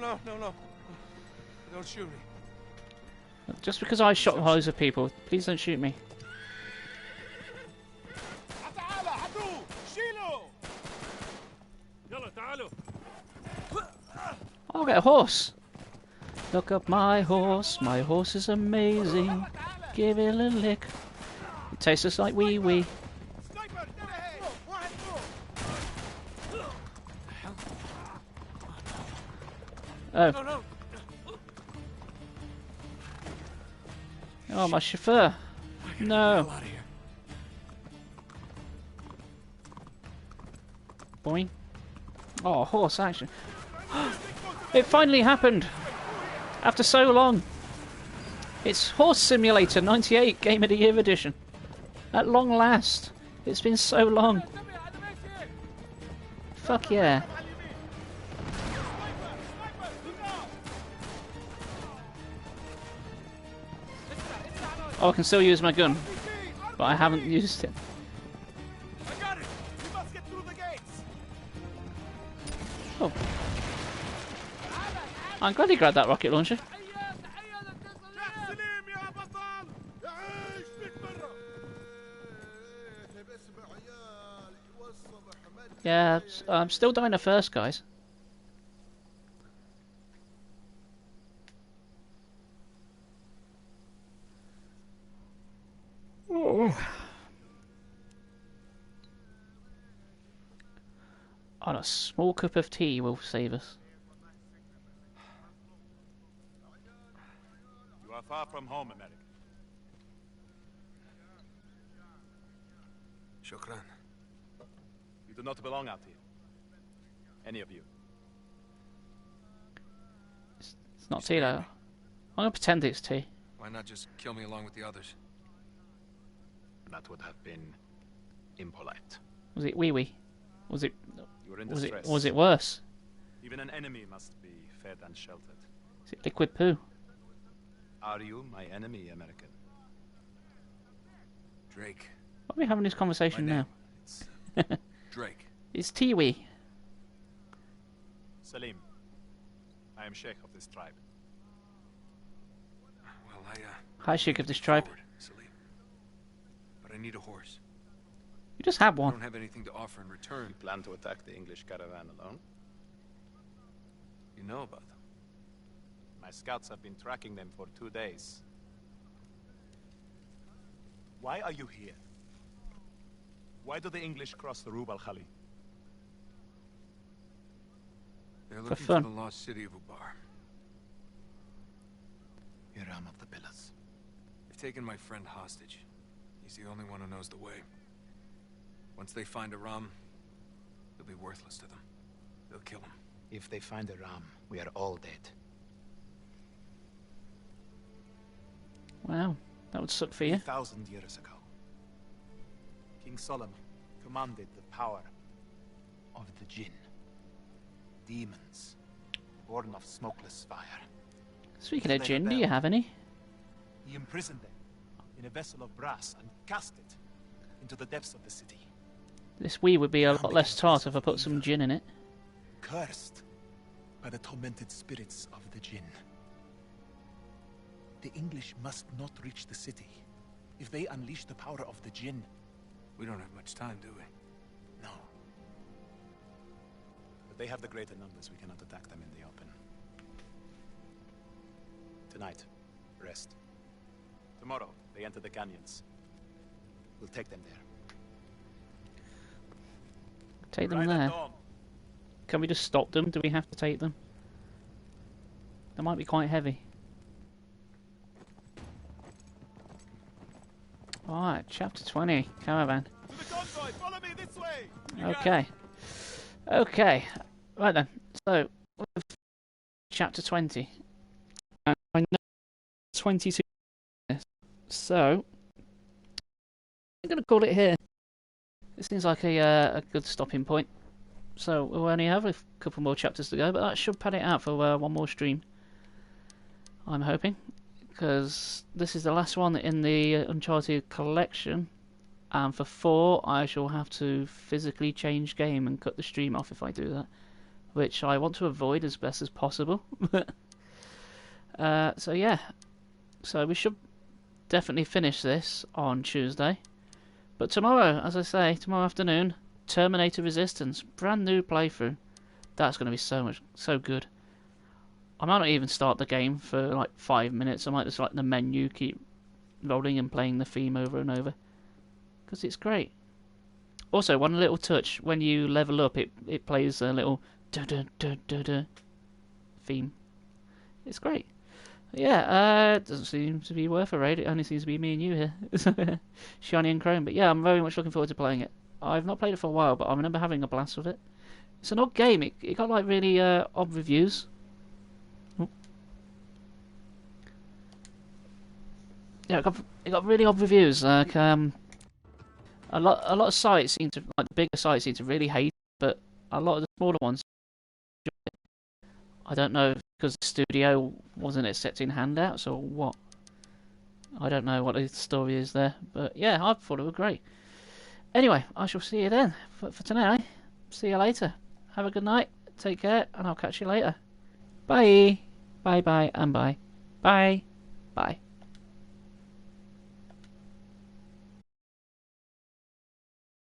Speaker 2: No. Don't shoot me.
Speaker 1: Just because I shot loads of people, please don't shoot me. I'll get a horse. Look up my horse is amazing. Give it a lick. It tastes just like wee wee. Oh.
Speaker 2: No.
Speaker 1: Oh, my chauffeur. No.
Speaker 2: Get out of here.
Speaker 1: Boing. Oh, horse action. It finally happened. After so long. It's Horse Simulator 98 Game of the Year edition. At long last. It's been so long. Fuck yeah. Oh, I can still use my gun, but I haven't used it.
Speaker 2: I got it. We must get through the gates.
Speaker 1: Oh. I'm glad he grabbed that rocket launcher. Yeah, I'm still dying at first, guys. Oh. On a small cup of tea will save us.
Speaker 3: You are far from home, American.
Speaker 2: Shukran.
Speaker 3: You do not belong out here. Any of you.
Speaker 1: It's not tea, though. I'm gonna pretend it's tea.
Speaker 2: Why not just kill me along with the others?
Speaker 3: That would have been impolite.
Speaker 1: Was it wee wee? Was it?
Speaker 3: You were in
Speaker 1: Was
Speaker 3: distress.
Speaker 1: it? Was it worse?
Speaker 3: Even an enemy must be fed and sheltered.
Speaker 1: Is it liquid poo?
Speaker 3: Are you my enemy, American?
Speaker 2: Drake.
Speaker 1: Why are we having this conversation
Speaker 2: My
Speaker 1: now?
Speaker 2: name. It's Drake.
Speaker 1: It's tea wee.
Speaker 3: Salim. I am Sheikh of this tribe.
Speaker 2: Well,
Speaker 1: Hi, Sheikh of this tribe.
Speaker 2: forward, Salim. But I need a horse.
Speaker 1: You just have
Speaker 2: I
Speaker 1: one.
Speaker 2: don't have anything to offer in return.
Speaker 3: You plan to attack the English caravan alone?
Speaker 2: You know about them.
Speaker 3: My scouts have been tracking them for 2 days. Why are you here? Why do the English cross the Rub al-Khali?
Speaker 2: They're looking for
Speaker 1: fun.
Speaker 2: the lost city of Ubar.
Speaker 3: Hiram of the Pillars.
Speaker 2: They've taken my friend hostage. He's the only one who knows the way. Once they find Aram, he'll be worthless to them. They'll kill him.
Speaker 3: If they find Hiram, we are all dead.
Speaker 1: Wow, that would suck for you.
Speaker 3: 3,000 years ago, King Solomon commanded the power of the jinn. Demons, born of smokeless fire.
Speaker 1: Speaking of gin, do you have any?
Speaker 3: He imprisoned them in a vessel of brass and cast it into the depths of the city.
Speaker 1: This wee would be a lot less tart if I put some gin in it.
Speaker 3: Cursed by the tormented spirits of the jinn. The English must not reach the city. If they unleash the power of the jinn,
Speaker 2: We don't have much time, do we?
Speaker 3: no. But they have the greater numbers. We cannot attack them in the open. Tonight, rest. Tomorrow, they enter the canyons. We'll take them there.
Speaker 1: Take them
Speaker 3: Right at
Speaker 1: there.
Speaker 3: dawn.
Speaker 1: Can we just stop them? Do we have to take them? They might be quite heavy. Alright, chapter 20, Caravan.
Speaker 3: To the convoy! Follow me this way!
Speaker 1: Okay. Okay. Right then. So, with chapter 20. I know 22. So, I'm going to call it here. This seems like a good stopping point. So we'll only have a couple more chapters to go, but that should pad it out for one more stream. I'm hoping, because this is the last one in the Uncharted collection, and for 4 I shall have to physically change game and cut the stream off if I do that, which I want to avoid as best as possible. So yeah, so we should definitely finish this on Tuesday, but tomorrow, as I say, tomorrow afternoon, Terminator Resistance, brand new playthrough. That's going to be so good. I might not even start the game for like 5 minutes. I might just like the menu, keep rolling and playing the theme over and over, because it's great. Also, one little touch, when you level up, it plays a little da-da-da-da-da theme. It's great. Yeah, it doesn't seem to be worth a raid. It only seems to be me and you here. Shiny and Chrome. But yeah, I'm very much looking forward to playing it. I've not played it for a while, but I remember having a blast with it. It's an odd game. It got like really odd reviews. Yeah, it got really odd reviews. Like a lot of sites seem to, like the bigger sites seem to really hate it, but a lot of the smaller ones enjoy it. I don't know, because the studio wasn't accepting handouts or what. I don't know what the story is there, but yeah, I thought it was great. Anyway, I shall see you then for tonight. See you later. Have a good night. Take care, and I'll catch you later. Bye. Bye, and bye. Bye. Bye.